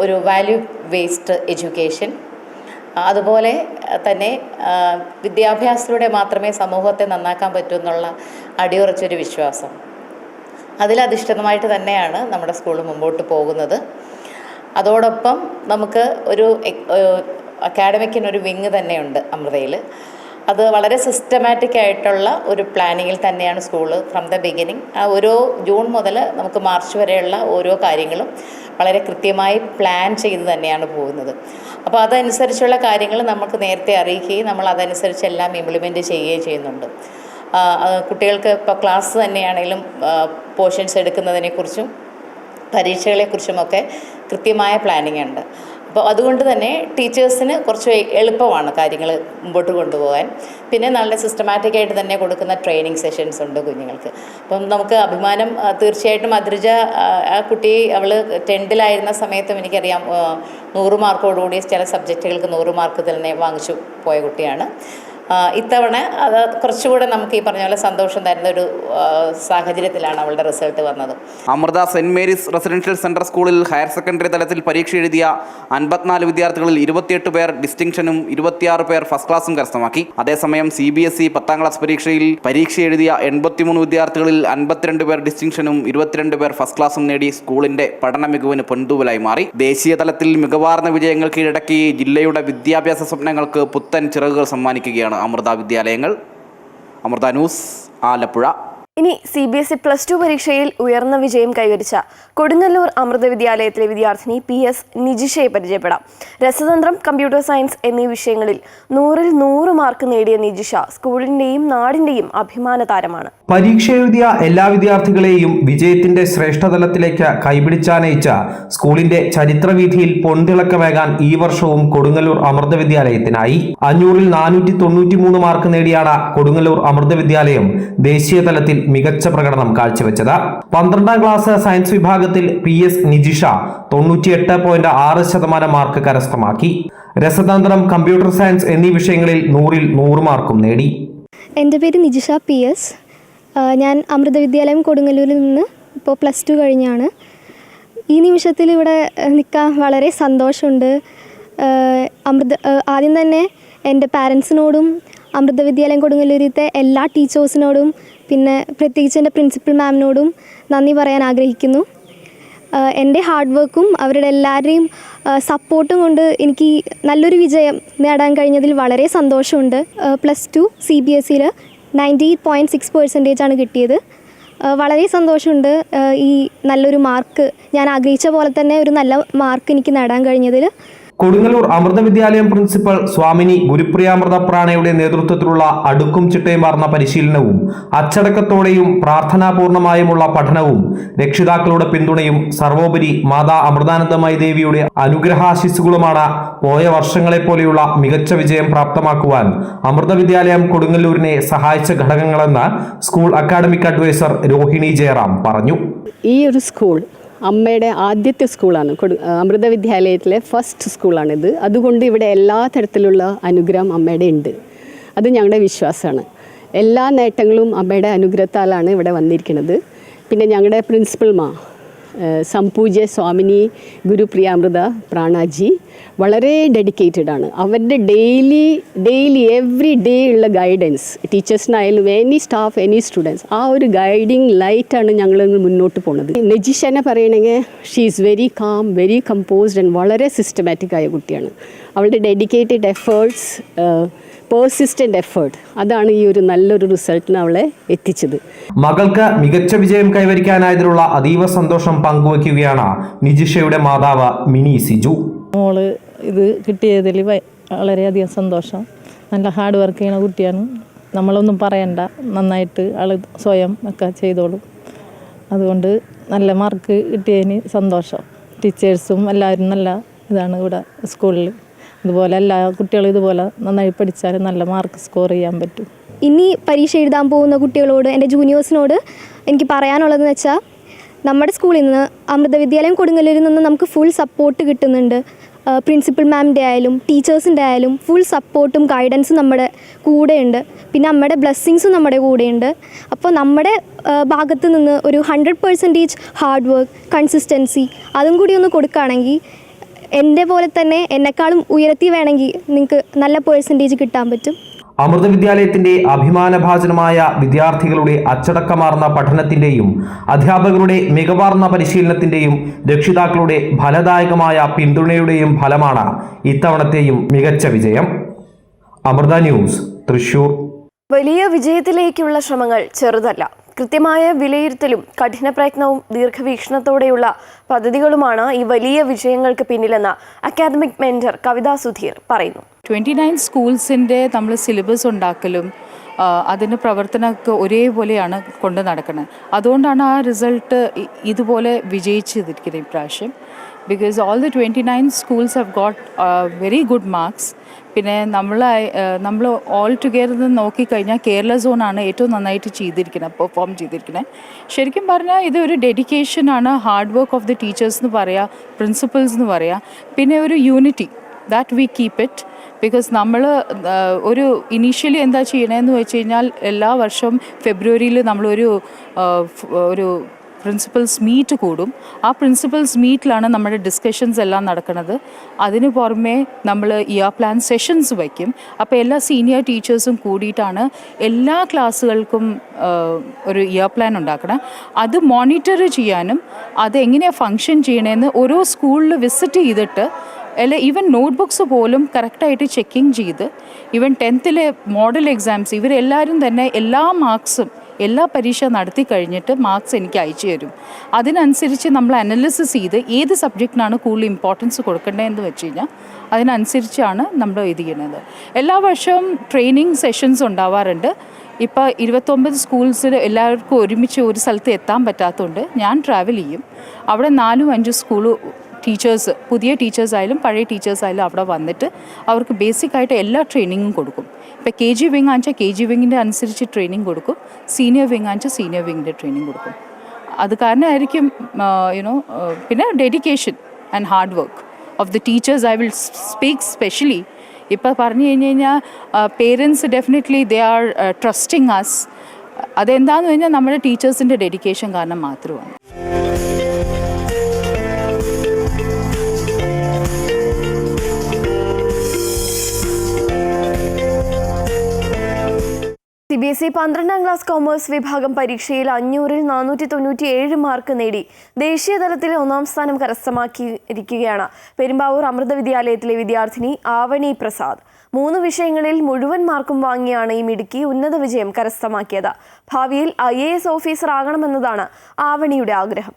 ഒരു വാല്യൂ ബേസ്ഡ് എഡ്യൂക്കേഷൻ. അതുപോലെ തന്നെ വിദ്യാഭ്യാസത്തിലൂടെ മാത്രമേ സമൂഹത്തെ നന്നാക്കാൻ പറ്റൂ എന്നുള്ള അടിയുറച്ചൊരു വിശ്വാസം. അതിലധിഷ്ഠിതമായിട്ട് തന്നെയാണ് നമ്മുടെ സ്കൂൾ മുമ്പോട്ട് പോകുന്നത്. അതോടൊപ്പം നമുക്ക് ഒരു അക്കാഡമിക്കിനൊരു വിങ് തന്നെയുണ്ട് അമൃതയിൽ. അത് വളരെ സിസ്റ്റമാറ്റിക് ആയിട്ടുള്ള ഒരു പ്ലാനിങ്ങിൽ തന്നെയാണ് സ്കൂള് ഫ്രം ദ ബിഗിനിങ്. ഓരോ ജൂൺ മുതൽ നമുക്ക് മാർച്ച് വരെയുള്ള ഓരോ കാര്യങ്ങളും വളരെ കൃത്യമായി പ്ലാൻ ചെയ്ത് തന്നെയാണ് പോകുന്നത്. അപ്പോൾ അതനുസരിച്ചുള്ള കാര്യങ്ങൾ നമുക്ക് നേരത്തെ അറിയിക്കുകയും നമ്മൾ അതനുസരിച്ച് എല്ലാം ഇംപ്ലിമെൻറ്റ് ചെയ്യുകയും ചെയ്യുന്നുണ്ട്. കുട്ടികൾക്ക് ഇപ്പോൾ ക്ലാസ് തന്നെയാണെങ്കിലും പോർഷൻസ് എടുക്കുന്നതിനെക്കുറിച്ചും പരീക്ഷകളെക്കുറിച്ചുമൊക്കെ കൃത്യമായ പ്ലാനിങ് ഉണ്ട്. അപ്പോൾ അതുകൊണ്ട് തന്നെ ടീച്ചേഴ്സിന് കുറച്ച് എളുപ്പമാണ് കാര്യങ്ങൾ മുമ്പോട്ട് കൊണ്ടുപോകാൻ. പിന്നെ നല്ല സിസ്റ്റമാറ്റിക്കായിട്ട് തന്നെ കൊടുക്കുന്ന ട്രെയിനിങ് സെഷൻസ് ഉണ്ട് കുഞ്ഞുങ്ങൾക്ക്. അപ്പം നമുക്ക് അഭിമാനം തീർച്ചയായിട്ടും അദ്രിജ ആ കുട്ടി അവൾ 10th സമയത്തും എനിക്കറിയാം 100 മാർക്കോടുകൂടി ചില സബ്ജക്റ്റുകൾക്ക് 100 മാർക്ക് തന്നെ വാങ്ങിച്ചു പോയ കുട്ടിയാണ്. ഇത്തവണ അത് കുറച്ചുകൂടെ നമുക്ക് ഈ പറഞ്ഞ പോലെ സന്തോഷം തരുന്ന ഒരു സാഹചര്യത്തിലാണ് അവളുടെ റിസൾട്ട് വന്നത്. അമൃത സെൻറ് മേരീസ് റെസിഡൻഷ്യൽ സെൻട്രൽ സ്കൂളിൽ ഹയർ സെക്കൻഡറി തലത്തിൽ പരീക്ഷ എഴുതിയ 54 വിദ്യാർത്ഥികളിൽ 28 പേർ ഡിസ്റ്റിങ്ഷനും 26 പേർ ഫസ്റ്റ് ക്ലാസും കരസ്ഥമാക്കി. അതേസമയം CBSE 10th ക്ലാസ് പരീക്ഷയിൽ പരീക്ഷ എഴുതിയ 83 വിദ്യാർത്ഥികളിൽ 52 പേർ ഡിസ്റ്റിങ്ഷനും 22 പേർ ഫസ്റ്റ് ക്ലാസും നേടി സ്കൂളിന്റെ പഠന മികവിന് പൊൻതൂവലായി മാറി. ദേശീയ തലത്തിൽ മികവാർന്ന വിജയങ്ങൾ കീഴടക്കി ജില്ലയുടെ വിദ്യാഭ്യാസ സ്വപ്നങ്ങൾക്ക് പുത്തൻ ചിറകുകൾ സമ്മാനിക്കുകയാണ് അമൃത വിദ്യാലയങ്ങൾ. അമൃത ന്യൂസ്, ആലപ്പുഴ. ഇനി CBSE +2 പരീക്ഷയിൽ ഉയർന്ന വിജയം കൈവരിച്ച കൊടുങ്ങല്ലൂർ അമൃത വിദ്യാലയത്തിലെ വിദ്യാർത്ഥിനി PS നിജിഷയെ പരിചയപ്പെടാം. രസതന്ത്രം, കമ്പ്യൂട്ടർ സയൻസ് എന്നീ വിഷയങ്ങളിൽ 100-ൽ 100 മാർക്ക് നേടിയ നിജിഷ സ്കൂളിന്റെയും നാടിന്റെയും അഭിമാന താരമാണ്. പരീക്ഷ എഴുതിയ എല്ലാ വിദ്യാർത്ഥികളെയും വിജയത്തിന്റെ ശ്രേഷ്ഠതലത്തിലേക്ക് കൈപിടിച്ചാനയിച്ച സ്കൂളിന്റെ ചരിത്രവീഥിയിൽ പൊൻതിളക്കമേകാൻ ഈ വർഷവും കൊടുങ്ങല്ലൂർ അമൃത വിദ്യാലയത്തിനായി. 500-ൽ 493 മാർക്ക് നേടിയാണ് കൊടുങ്ങല്ലൂർ അമൃത വിദ്യാലയം ദേശീയ തലത്തിൽ മികച്ച പ്രകടനം കാഴ്ചവെച്ചത്. 12th ക്ലാസ് സയൻസ് വിഭാഗത്തിൽ PS നിജിഷ 98.6% മാർക്ക് കരസ്ഥമാക്കി. രസതന്ത്രം, കമ്പ്യൂട്ടർ സയൻസ് എന്നീ വിഷയങ്ങളിൽ 100-ൽ 100 മാർക്കും നേടി. എൻ്റെ പേര് നിജിഷ PS. ഞാൻ അമൃത വിദ്യാലയം കൊടുങ്ങല്ലൂരിൽ നിന്ന് ഇപ്പോൾ +2 കഴിഞ്ഞാണ്. ഈ നിമിഷത്തിൽ ഇവിടെ നിൽക്കാൻ വളരെ സന്തോഷമുണ്ട്. ആദ്യം തന്നെ എൻ്റെ പാരൻസിനോടും അമൃത വിദ്യാലയം കൊടുങ്ങല്ലൂരിലത്തെ എല്ലാ ടീച്ചേഴ്സിനോടും പിന്നെ പ്രത്യേകിച്ച് എൻ്റെ പ്രിൻസിപ്പൽ മാമിനോടും നന്ദി പറയാൻ ആഗ്രഹിക്കുന്നു. എൻ്റെ ഹാർഡ് വർക്കും അവരുടെ എല്ലാവരുടെയും സപ്പോർട്ടും കൊണ്ട് എനിക്ക് നല്ലൊരു വിജയം നേടാൻ കഴിഞ്ഞതിൽ വളരെ സന്തോഷമുണ്ട്. +2 CBSEയിൽ 98.6% കിട്ടിയത്. വളരെ സന്തോഷമുണ്ട്. ഈ നല്ലൊരു മാർക്ക് ഞാൻ ആഗ്രഹിച്ച പോലെ തന്നെ ഒരു നല്ല മാർക്ക് എനിക്ക് നേടാൻ കഴിഞ്ഞതിൽ. കൊടുങ്ങല്ലൂർ അമൃത വിദ്യാലയം പ്രിൻസിപ്പൽ സ്വാമിനി ഗുരുപ്രിയാമൃത പ്രാണയുടെ നേതൃത്വത്തിലുള്ള അടുക്കും ചിട്ടയുമാർന്ന പരിശീലനവും അച്ചടക്കത്തോടെയും പ്രാർത്ഥനാപൂർണമായുമുള്ള പഠനവും രക്ഷിതാക്കളുടെ പിന്തുണയും സർവോപരി മാതാ അമൃതാനന്ദമയി ദേവിയുടെ അനുഗ്രഹാശിസ്സുകളുമാണ് പോയ വർഷങ്ങളെപ്പോലെയുള്ള മികച്ച വിജയം പ്രാപ്തമാക്കുവാൻ അമൃത വിദ്യാലയം കൊടുങ്ങല്ലൂരിനെ സഹായിച്ച ഘടകങ്ങളെന്ന് school academic adviser Rohini Jayaram പറഞ്ഞു. ഈ ഒരു സ്കൂൾ അമ്മയുടെ ആദ്യത്തെ സ്കൂളാണ്. അമൃത വിദ്യാലയത്തിലെ ഫസ്റ്റ് സ്കൂളാണിത്. അതുകൊണ്ട് ഇവിടെ എല്ലാ തരത്തിലുള്ള അനുഗ്രഹം അമ്മയുടെ ഉണ്ട്. അത് ഞങ്ങളുടെ വിശ്വാസമാണ്. എല്ലാ നേട്ടങ്ങളും അമ്മയുടെ അനുഗ്രഹത്താലാണ് ഇവിടെ വന്നിരിക്കുന്നത്. പിന്നെ ഞങ്ങളുടെ പ്രിൻസിപ്പൽ സംപൂജ്യ സ്വാമിനി ഗുരുപ്രിയാമൃത പ്രാണാജി വളരെ ഡെഡിക്കേറ്റഡ് ആണ്. അവരുടെ ഡെയിലി എവറി ഡേ ഉള്ള ഗൈഡൻസ്, ടീച്ചേഴ്സിനായാലും എനി സ്റ്റാഫ് എനി സ്റ്റുഡൻസ്, ആ ഒരു ഗൈഡിങ് ലൈറ്റാണ് ഞങ്ങൾ മുന്നോട്ട് പോകുന്നത്. നജിഷനെ പറയണമെങ്കിൽ she is very calm, very composed and വളരെ സിസ്റ്റമാറ്റിക് ആയ കുട്ടിയാണ്. അവളുടെ ഡെഡിക്കേറ്റഡ് എഫേർട്സ്, പേഴ്സിസ്റ്റൻ്റ് എഫേർട്ട്, അതാണ് ഈ ഒരു നല്ലൊരു റിസൾട്ടിന് അവളെ എത്തിച്ചത്. മകൾക്ക് മികച്ച വിജയം കൈവരിക്കാനായതിലുള്ള അതീവ സന്തോഷം പങ്കുവയ്ക്കുകയാണ് നിജിഷയുടെ മാതാവ് മിനി സിജു. മോള് ഇത് കിട്ടിയതിൽ വളരെയധികം സന്തോഷം. നല്ല ഹാർഡ് വർക്ക് ചെയ്യുന്ന കുട്ടിയാണ്. നമ്മളൊന്നും പറയണ്ട, നന്നായിട്ട് ആൾ സ്വയം ഒക്കെ ചെയ്തോളും. അതുകൊണ്ട് നല്ല മാർക്ക് കിട്ടിയതിന് സന്തോഷം. ടീച്ചേഴ്സും എല്ലാവരും നല്ല ഇതാണ് ഇവിടെ സ്കൂളിൽ. ഇതുപോലെ എല്ലാ കുട്ടികളും ഇതുപോലെ നന്നായി പഠിച്ചാൽ നല്ല മാർക്ക് സ്കോർ ചെയ്യാൻ പറ്റും. ഇനി പരീക്ഷ എഴുതാൻ പോകുന്ന കുട്ടികളോട്, എൻ്റെ ജൂനിയേഴ്സിനോട് എനിക്ക് പറയാനുള്ളതെന്ന് വെച്ചാൽ, നമ്മുടെ സ്കൂളിൽ നിന്ന് അമൃത വിദ്യാലയം കൊടുങ്ങല്ലൂരിൽ നിന്ന് നമുക്ക് ഫുൾ സപ്പോർട്ട് കിട്ടുന്നുണ്ട്. പ്രിൻസിപ്പൽ മാമിൻ്റെ ആയാലും ടീച്ചേഴ്സിൻ്റെ ആയാലും ഫുൾ സപ്പോർട്ടും ഗൈഡൻസും നമ്മുടെ കൂടെയുണ്ട്. പിന്നെ അമ്മയുടെ ബ്ലെസ്സിങ്സും നമ്മുടെ കൂടെയുണ്ട്. അപ്പോൾ നമ്മുടെ ഭാഗത്ത് നിന്ന് ഒരു 100% ഹാർഡ് വർക്ക്, കൺസിസ്റ്റൻസി അതും കൂടി ഒന്ന് കൊടുക്കുകയാണെങ്കിൽ എൻ്റെ പോലെ തന്നെ എന്നെക്കാളും ഉയർത്തി വേണമെങ്കിൽ നിങ്ങൾക്ക് നല്ല പേഴ്സൻറ്റേജ് കിട്ടാൻ പറ്റും. അമൃത വിദ്യാലയത്തിന്റെ അഭിമാനഭാജനമായ വിദ്യാർത്ഥികളുടെ അച്ചടക്കമാർന്ന പഠനത്തിന്റെയും അധ്യാപകരുടെ മികവാർന്ന പരിശീലനത്തിന്റെയും രക്ഷിതാക്കളുടെ ഫലദായകമായ പിന്തുണയുടെയും ഫലമാണ് ഇത്തവണത്തെയും മികച്ച വിജയം. അമൃത ന്യൂസ്, തൃശൂർ. വലിയ വിജയത്തിലേക്കുള്ള ശ്രമങ്ങൾ ചെറുതല്ല. കൃത്യമായ വിലയിരുത്തലും കഠിന പ്രയത്നവും ദീർഘവീക്ഷണത്തോടെയുള്ള പദ്ധതികളുമാണ് ഈ വലിയ വിജയങ്ങൾക്ക് പിന്നിലെന്ന് അക്കാദമിക് മെന്റർ കവിത സുധീർ പറയുന്നു. 29 സ്കൂൾസിൻ്റെ നമ്മൾ സിലബസ് ഉണ്ടാക്കലും അതിന് പ്രവർത്തനമൊക്കെ ഒരേപോലെയാണ് കൊണ്ട് നടക്കുന്നത്. അതുകൊണ്ടാണ് ആ റിസൾട്ട് ഇതുപോലെ വിജയിച്ചിരിക്കുന്നത് ഇപ്രാവശ്യം. Because all the 29 schools have got very good marks. പിന്നെ നമ്മൾ ഓൾ ടുഗെദർ നോക്കിക്കഴിഞ്ഞാൽ കേരള സോണാണ് ഏറ്റവും നന്നായിട്ട് പെർഫോം ചെയ്തിരിക്കുന്നത്. ശരിക്കും പറഞ്ഞാൽ ഇത് ഒരു ഡെഡിക്കേഷനാണ്, hard work of the teachers എന്ന് പറയാം, പ്രിൻസിപ്പൽസ് എന്ന് പറയാം. പിന്നെ ഒരു unity that we keep it. Because നമ്മൾ ഒരു ഇനീഷ്യലി എന്താ ചെയ്യണമെന്ന് വെച്ച് കഴിഞ്ഞാൽ, എല്ലാ വർഷവും ഫെബ്രുവരിയിൽ നമ്മളൊരു പ്രിൻസിപ്പൽസ് മീറ്റ് കൂടും. ആ പ്രിൻസിപ്പൽസ് മീറ്റിലാണ് നമ്മുടെ ഡിസ്കഷൻസ് എല്ലാം നടക്കുന്നത്. അതിന് പുറമെ നമ്മൾ ഇയർ പ്ലാൻ സെഷൻസ് വയ്ക്കും. അപ്പോൾ എല്ലാ സീനിയർ ടീച്ചേഴ്സും കൂടിയിട്ടാണ് എല്ലാ ക്ലാസ്സുകൾക്കും ഒരു ഇയർ പ്ലാൻ ഉണ്ടാക്കണം. അത് മോണിറ്റർ ചെയ്യാനും അതെങ്ങനെയാണ് ഫങ്ഷൻ ചെയ്യണമെന്ന് ഓരോ സ്കൂളിൽ വിസിറ്റ് ചെയ്തിട്ട്, അല്ലെ ഈവൻ നോട്ട്ബുക്സ് പോലും കറക്റ്റായിട്ട് ചെക്കിങ് ചെയ്ത്, ഈവൻ 10th മോഡൽ എക്സാംസ് ഇവരെല്ലാവരും തന്നെ എല്ലാ മാർക്സും എല്ലാ പരീക്ഷ നടത്തി കഴിഞ്ഞിട്ട് മാർക്സ് എനിക്ക് അയച്ചു തരും. അതിനനുസരിച്ച് നമ്മൾ അനലിസിസ് ചെയ്ത് ഏത് സബ്ജക്റ്റിനാണ് കൂടുതൽ ഇമ്പോർട്ടൻസ് കൊടുക്കേണ്ടതെന്ന് വെച്ച് കഴിഞ്ഞാൽ അതിനനുസരിച്ചാണ് നമ്മൾ ഇത് ചെയ്യുന്നത്. എല്ലാ വർഷവും ട്രെയിനിങ് സെഷൻസ് ഉണ്ടാവാറുണ്ട്. ഇപ്പോൾ 29 സ്കൂൾസിൽ എല്ലാവർക്കും ഒരുമിച്ച് ഒരു സ്ഥലത്ത് എത്താൻ പറ്റാത്തതുകൊണ്ട് ഞാൻ ട്രാവൽ ചെയ്യും. അവിടെ 4-5 സ്കൂൾ ടീച്ചേഴ്സ്, പുതിയ ടീച്ചേഴ്സായാലും പഴയ ടീച്ചേഴ്സായാലും അവിടെ വന്നിട്ട് അവർക്ക് ബേസിക്കായിട്ട് എല്ലാ ട്രെയിനിങ്ങും കൊടുക്കും. ഇപ്പോൾ KG വിങ് ആണെച്ചാൽ KG വിങ്ങിൻ്റെ അനുസരിച്ച് ട്രെയിനിങ് കൊടുക്കും, സീനിയർ വിങ് ആണെച്ചാൽ സീനിയർ വിങ്ങിൻ്റെ ട്രെയിനിങ് കൊടുക്കും. അത് കാരണമായിരിക്കും പിന്നെ dedication and hard work of the teachers I will speak specially. ഇപ്പോൾ പറഞ്ഞു കഴിഞ്ഞ് കഴിഞ്ഞാൽ parents definitely they are trusting us. അതെന്താണെന്ന് കഴിഞ്ഞാൽ നമ്മുടെ ടീച്ചേഴ്സിൻ്റെ ഡെഡിക്കേഷൻ കാരണം മാത്രമാണ്. CBSE 12ാം ക്ലാസ് കൊമേഴ്സ് വിഭാഗം പരീക്ഷയിൽ 500-ൽ 497 മാർക്ക് നേടി ദേശീയ തലത്തിൽ 1ാം സ്ഥാനം കരസ്ഥമാക്കിയിരിക്കുകയാണ് പെരുമ്പാവൂർ അമൃത വിദ്യാലയത്തിലെ വിദ്യാർത്ഥിനി ആവണി പ്രസാദ്. 3 വിഷയങ്ങളിൽ മുഴുവൻ മാർക്കും വാങ്ങിയാണ് ഈ മിടുക്കി ഉന്നത വിജയം കരസ്ഥമാക്കിയത്. ഭാവിയിൽ IAS ഓഫീസർ ആകണമെന്നതാണ് ആവണിയുടെ ആഗ്രഹം.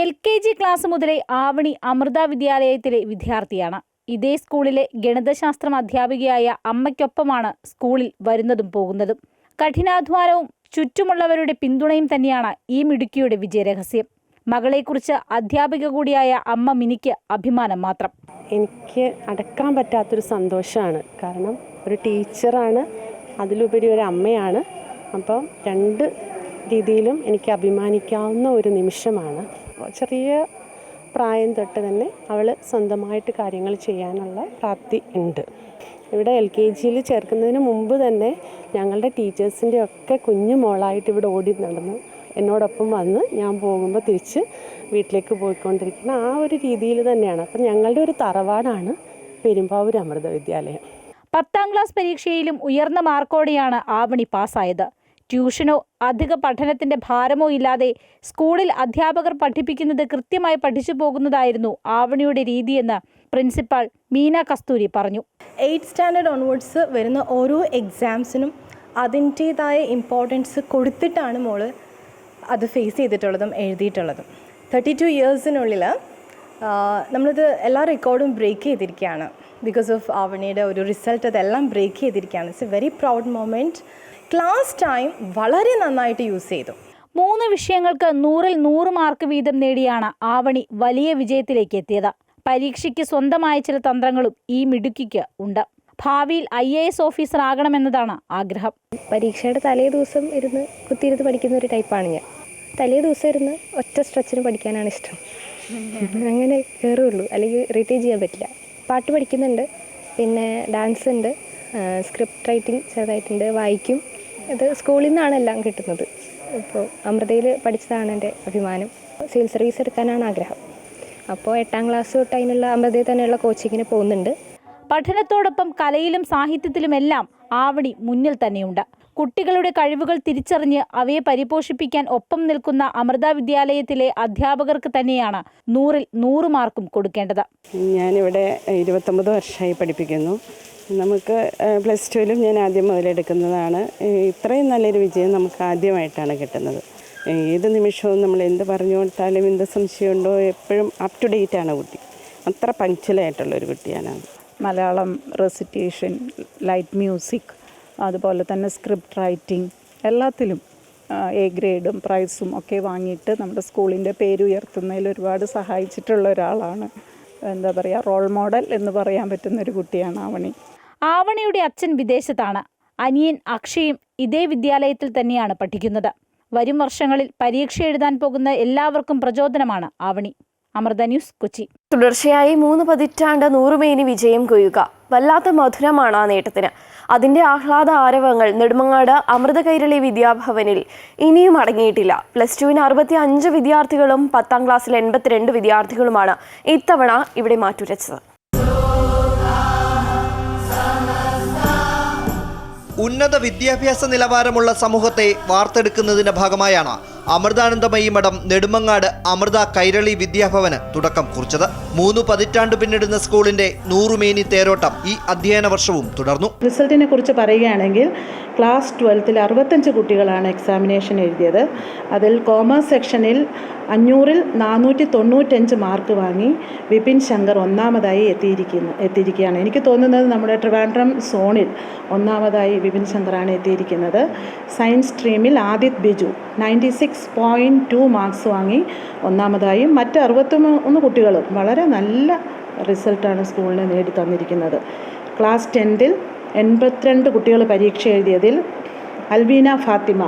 LKG ക്ലാസ് മുതലേ ആവണി അമൃത വിദ്യാലയത്തിലെ വിദ്യാർത്ഥിയാണ്. ഇതേ സ്കൂളിലെ ഗണിതശാസ്ത്രം അധ്യാപികയായ അമ്മയ്ക്കൊപ്പമാണ് സ്കൂളിൽ വരുന്നതും പോകുന്നതും. കഠിനാധ്വാനവും ചുറ്റുമുള്ളവരുടെ പിന്തുണയും തന്നെയാണ് ഈ മിടുക്കിയുടെ വിജയരഹസ്യം. മകളെക്കുറിച്ച് അധ്യാപിക കൂടിയായ അമ്മ മിനിക്ക് അഭിമാനം മാത്രം. എനിക്ക് അടക്കാൻ പറ്റാത്തൊരു സന്തോഷമാണ്. കാരണം ഒരു ടീച്ചറാണ്, അതിലുപരി ഒരു അമ്മയാണ്. അപ്പം 2 രീതിയിലും എനിക്ക് അഭിമാനിക്കാവുന്ന ഒരു നിമിഷമാണ്. ചെറിയ പ്രായം തൊട്ട് തന്നെ അവൾ സ്വന്തമായിട്ട് കാര്യങ്ങൾ ചെയ്യാനുള്ള പ്രാപ്തി ഉണ്ട്. ഇവിടെ LKGയിൽ ചേർക്കുന്നതിന് മുമ്പ് തന്നെ ഞങ്ങളുടെ ടീച്ചേഴ്സിൻ്റെ ഒക്കെ കുഞ്ഞു മോളായിട്ട് ഇവിടെ ഓടി നടന്ന് എന്നോടൊപ്പം വന്ന് ഞാൻ പോകുമ്പോൾ തിരിച്ച് വീട്ടിലേക്ക് പോയിക്കൊണ്ടിരിക്കുന്ന ആ ഒരു രീതിയിൽ തന്നെയാണ്. അപ്പം ഞങ്ങളുടെ ഒരു തറവാടാണ് പെരുമ്പാവൂർ അമൃത വിദ്യാലയം. 10ാം ക്ലാസ് പരീക്ഷയിലും ഉയർന്ന മാർക്കോടെയാണ് ആവണി പാസ്സായത്. ട്യൂഷനോ അധിക പഠനത്തിന്റെ ഭാരമോ ഇല്ലാതെ സ്കൂളിൽ അധ്യാപകർ പഠിപ്പിക്കുന്നത് കൃത്യമായി പഠിച്ചു പോകുന്നതായിരുന്നു ആവണിയുടെ രീതിയെന്ന് പ്രിൻസിപ്പാൾ മീന കസ്തൂരി പറഞ്ഞു. 8th സ്റ്റാൻഡേർഡ് ഓൺവേർഡ്സ് വരുന്ന ഓരോ എക്സാംസിനും അതിൻ്റേതായ ഇമ്പോർട്ടൻസ് കൊടുത്തിട്ടാണ് മോള് അത് ഫേസ് ചെയ്തിട്ടുള്ളതും എഴുതിയിട്ടുള്ളതും. 32 ഇയേഴ്സിനുള്ളിൽ നമ്മളിത് എല്ലാ റെക്കോർഡും ബ്രേക്ക് ചെയ്തിരിക്കുകയാണ്. ബിക്കോസ് ഓഫ് ആവണിയുടെ ഒരു റിസൾട്ട് അതെല്ലാം ബ്രേക്ക് ചെയ്തിരിക്കുകയാണ്. It's A very proud moment. Class time വളരെ നന്നായിട്ട് യൂസ് ചെയ്തു. 3 വിഷയങ്ങൾക്ക് 100-ൽ 100 മാർക്ക് വീതം നേടിയാണ് ആവണി വലിയ വിജയത്തിലേക്ക് എത്തിയത്. പരീക്ഷയ്ക്ക് സ്വന്തമായ ചില തന്ത്രങ്ങളും ഈ മിടുക്കിക്ക് ഉണ്ട്. ഭാവിയിൽ IAS ഓഫീസർ ആകണമെന്നതാണ് ആഗ്രഹം. പരീക്ഷയുടെ തലേ ദിവസം കുത്തിയിരുന്ന് പഠിക്കുന്ന ഒരു ടൈപ്പാണ് ഞാൻ. തലേ ദിവസം ഇരുന്ന് ഒറ്റ സ്ട്രെച്ചിന് പഠിക്കാനാണ് ഇഷ്ടം. അങ്ങനെ കയറുള്ളൂ, അല്ലെങ്കിൽ റീറ്റേജ് ചെയ്യാൻ പറ്റില്ല. പാട്ട് പഠിക്കുന്നുണ്ട്, പിന്നെ ഡാൻസ് ഉണ്ട്, സ്ക്രിപ്റ്റ് റൈറ്റിംഗ് ചെറുതായിട്ടുണ്ട്, വായിക്കും. ഇത് സ്കൂളിൽ നിന്നാണ് എല്ലാം കിട്ടുന്നത്. ഇപ്പോൾ അമൃതയിൽ പഠിച്ചതാണ് എൻ്റെ അഭിമാനം. സിവിൽ സർവീസ് എടുക്കാനാണ് ആഗ്രഹം. അപ്പോൾ 8ാം ക്ലാസ് തൊട്ട് അതിനുള്ള അമൃതയിൽ തന്നെയുള്ള കോച്ചിങ്ങിന് പോകുന്നുണ്ട്. പഠനത്തോടൊപ്പം കലയിലും സാഹിത്യത്തിലുമെല്ലാം ആവണി മുന്നിൽ തന്നെയുണ്ട്. കുട്ടികളുടെ കഴിവുകൾ തിരിച്ചറിഞ്ഞ് അവയെ പരിപോഷിപ്പിക്കാൻ ഒപ്പം നിൽക്കുന്ന അമൃത വിദ്യാലയത്തിലെ അധ്യാപകർക്ക് തന്നെയാണ് 100-ൽ 100 മാർക്കും കൊടുക്കേണ്ടത്. ഞാനിവിടെ 29 വർഷമായി പഠിപ്പിക്കുന്നു. നമുക്ക് +2-ലും ഞാൻ ആദ്യം മുതലെടുക്കുന്നതാണ്. ഇത്രയും നല്ലൊരു വിജയം നമുക്ക് ആദ്യമായിട്ടാണ് കിട്ടുന്നത്. ഏത് നിമിഷവും നമ്മൾ എന്ത് പറഞ്ഞു കൊടുത്താലും എന്ത് സംശയമുണ്ടോ എപ്പോഴും അപ് ടു ഡേറ്റ് ആണ് കുട്ടി. അത്ര പങ്ക്ച്വലായിട്ടുള്ളൊരു കുട്ടിയാണ്. മലയാളം റെസിറ്റേഷൻ, ലൈറ്റ് മ്യൂസിക്, അതുപോലെ തന്നെ സ്ക്രിപ്റ്റ് റൈറ്റിംഗ് എല്ലാത്തിലും A ഗ്രേഡും പ്രൈസും ഒക്കെ വാങ്ങിയിട്ട് നമ്മുടെ സ്കൂളിൻ്റെ പേര് ഉയർത്തുന്നതിൽ ഒരുപാട് സഹായിച്ചിട്ടുള്ള ഒരാളാണ്. എന്താ പറയുക, റോൾ മോഡൽ എന്ന് പറയാൻ പറ്റുന്ന ഒരു കുട്ടിയാണ് ആവണി. ആവണിയുടെ അച്ഛൻ വിദേശത്താണ്. അനിയൻ അക്ഷയും ഇതേ വിദ്യാലയത്തിൽ തന്നെയാണ് പഠിക്കുന്നത്. വരും വർഷങ്ങളിൽ പരീക്ഷ എഴുതാൻ പോകുന്ന എല്ലാവർക്കും പ്രചോദനമാണ് ആവണി. അമൃത ന്യൂസ്, കൊച്ചി. തുടർച്ചയായി 3 പതിറ്റാണ്ട് 100 മേനി വിജയം കൊയ്യുക വല്ലാത്ത മധുരമാണ് ആ നേട്ടത്തിന്. അതിന്റെ ആഹ്ലാദ ആരവങ്ങൾ നെടുമങ്ങാട് അമൃത കൈരളി വിദ്യാഭവനിൽ ഇനിയും അടങ്ങിയിട്ടില്ല. +2-ന് 65 വിദ്യാർത്ഥികളും 10ാം ക്ലാസ്സിൽ 82 വിദ്യാർത്ഥികളുമാണ് ഇത്തവണ ഇവിടെ മാറ്റുരച്ചത്. ഉന്നത വിദ്യാഭ്യാസ നിലവാരമുള്ള സമൂഹത്തെ വാർത്തെടുക്കുന്നതിന്റെ ഭാഗമായാണ് അമൃതാനന്ദമയി മഠം നെടുമങ്ങാട് അമൃത കൈരളി വിദ്യാഭവന് തുടക്കം കുറിച്ചത്. 3 പതിറ്റാണ്ട് പിന്നിടുന്ന സ്കൂളിന്റെ 100 മേനി തേരോട്ടം ഈ അധ്യയന വർഷവും തുടർന്നു. റിസൾട്ടിനെ കുറിച്ച് പറയുകയാണെങ്കിൽ ക്ലാസ് 12-ൽ 65 കുട്ടികളാണ് എക്സാമിനേഷൻ എഴുതിയത്. അതിൽ കോമേഴ്സ് സെക്ഷനിൽ 500-ൽ 495 മാർക്ക് വാങ്ങി വിപിൻ ശങ്കർ ഒന്നാമതായി എത്തിയിരിക്കുകയാണ്. എനിക്ക് തോന്നുന്നത് നമ്മുടെ ട്രിവാൻഡ്രം സോണിൽ ഒന്നാമതായി വിപിൻ ശങ്കറാണ് എത്തിയിരിക്കുന്നത്. സയൻസ് സ്ട്രീമിൽ ആദിത് ബിജു 96.2 മാർക്സ് വാങ്ങി ഒന്നാമതായും മറ്റ് 61 കുട്ടികളും വളരെ നല്ല റിസൾട്ടാണ് സ്കൂളിന് നേടി തന്നിരിക്കുന്നത്. ക്ലാസ് 10-ൽ 82 കുട്ടികൾ പരീക്ഷ എഴുതിയതിൽ അൽവീന ഫാത്തിമ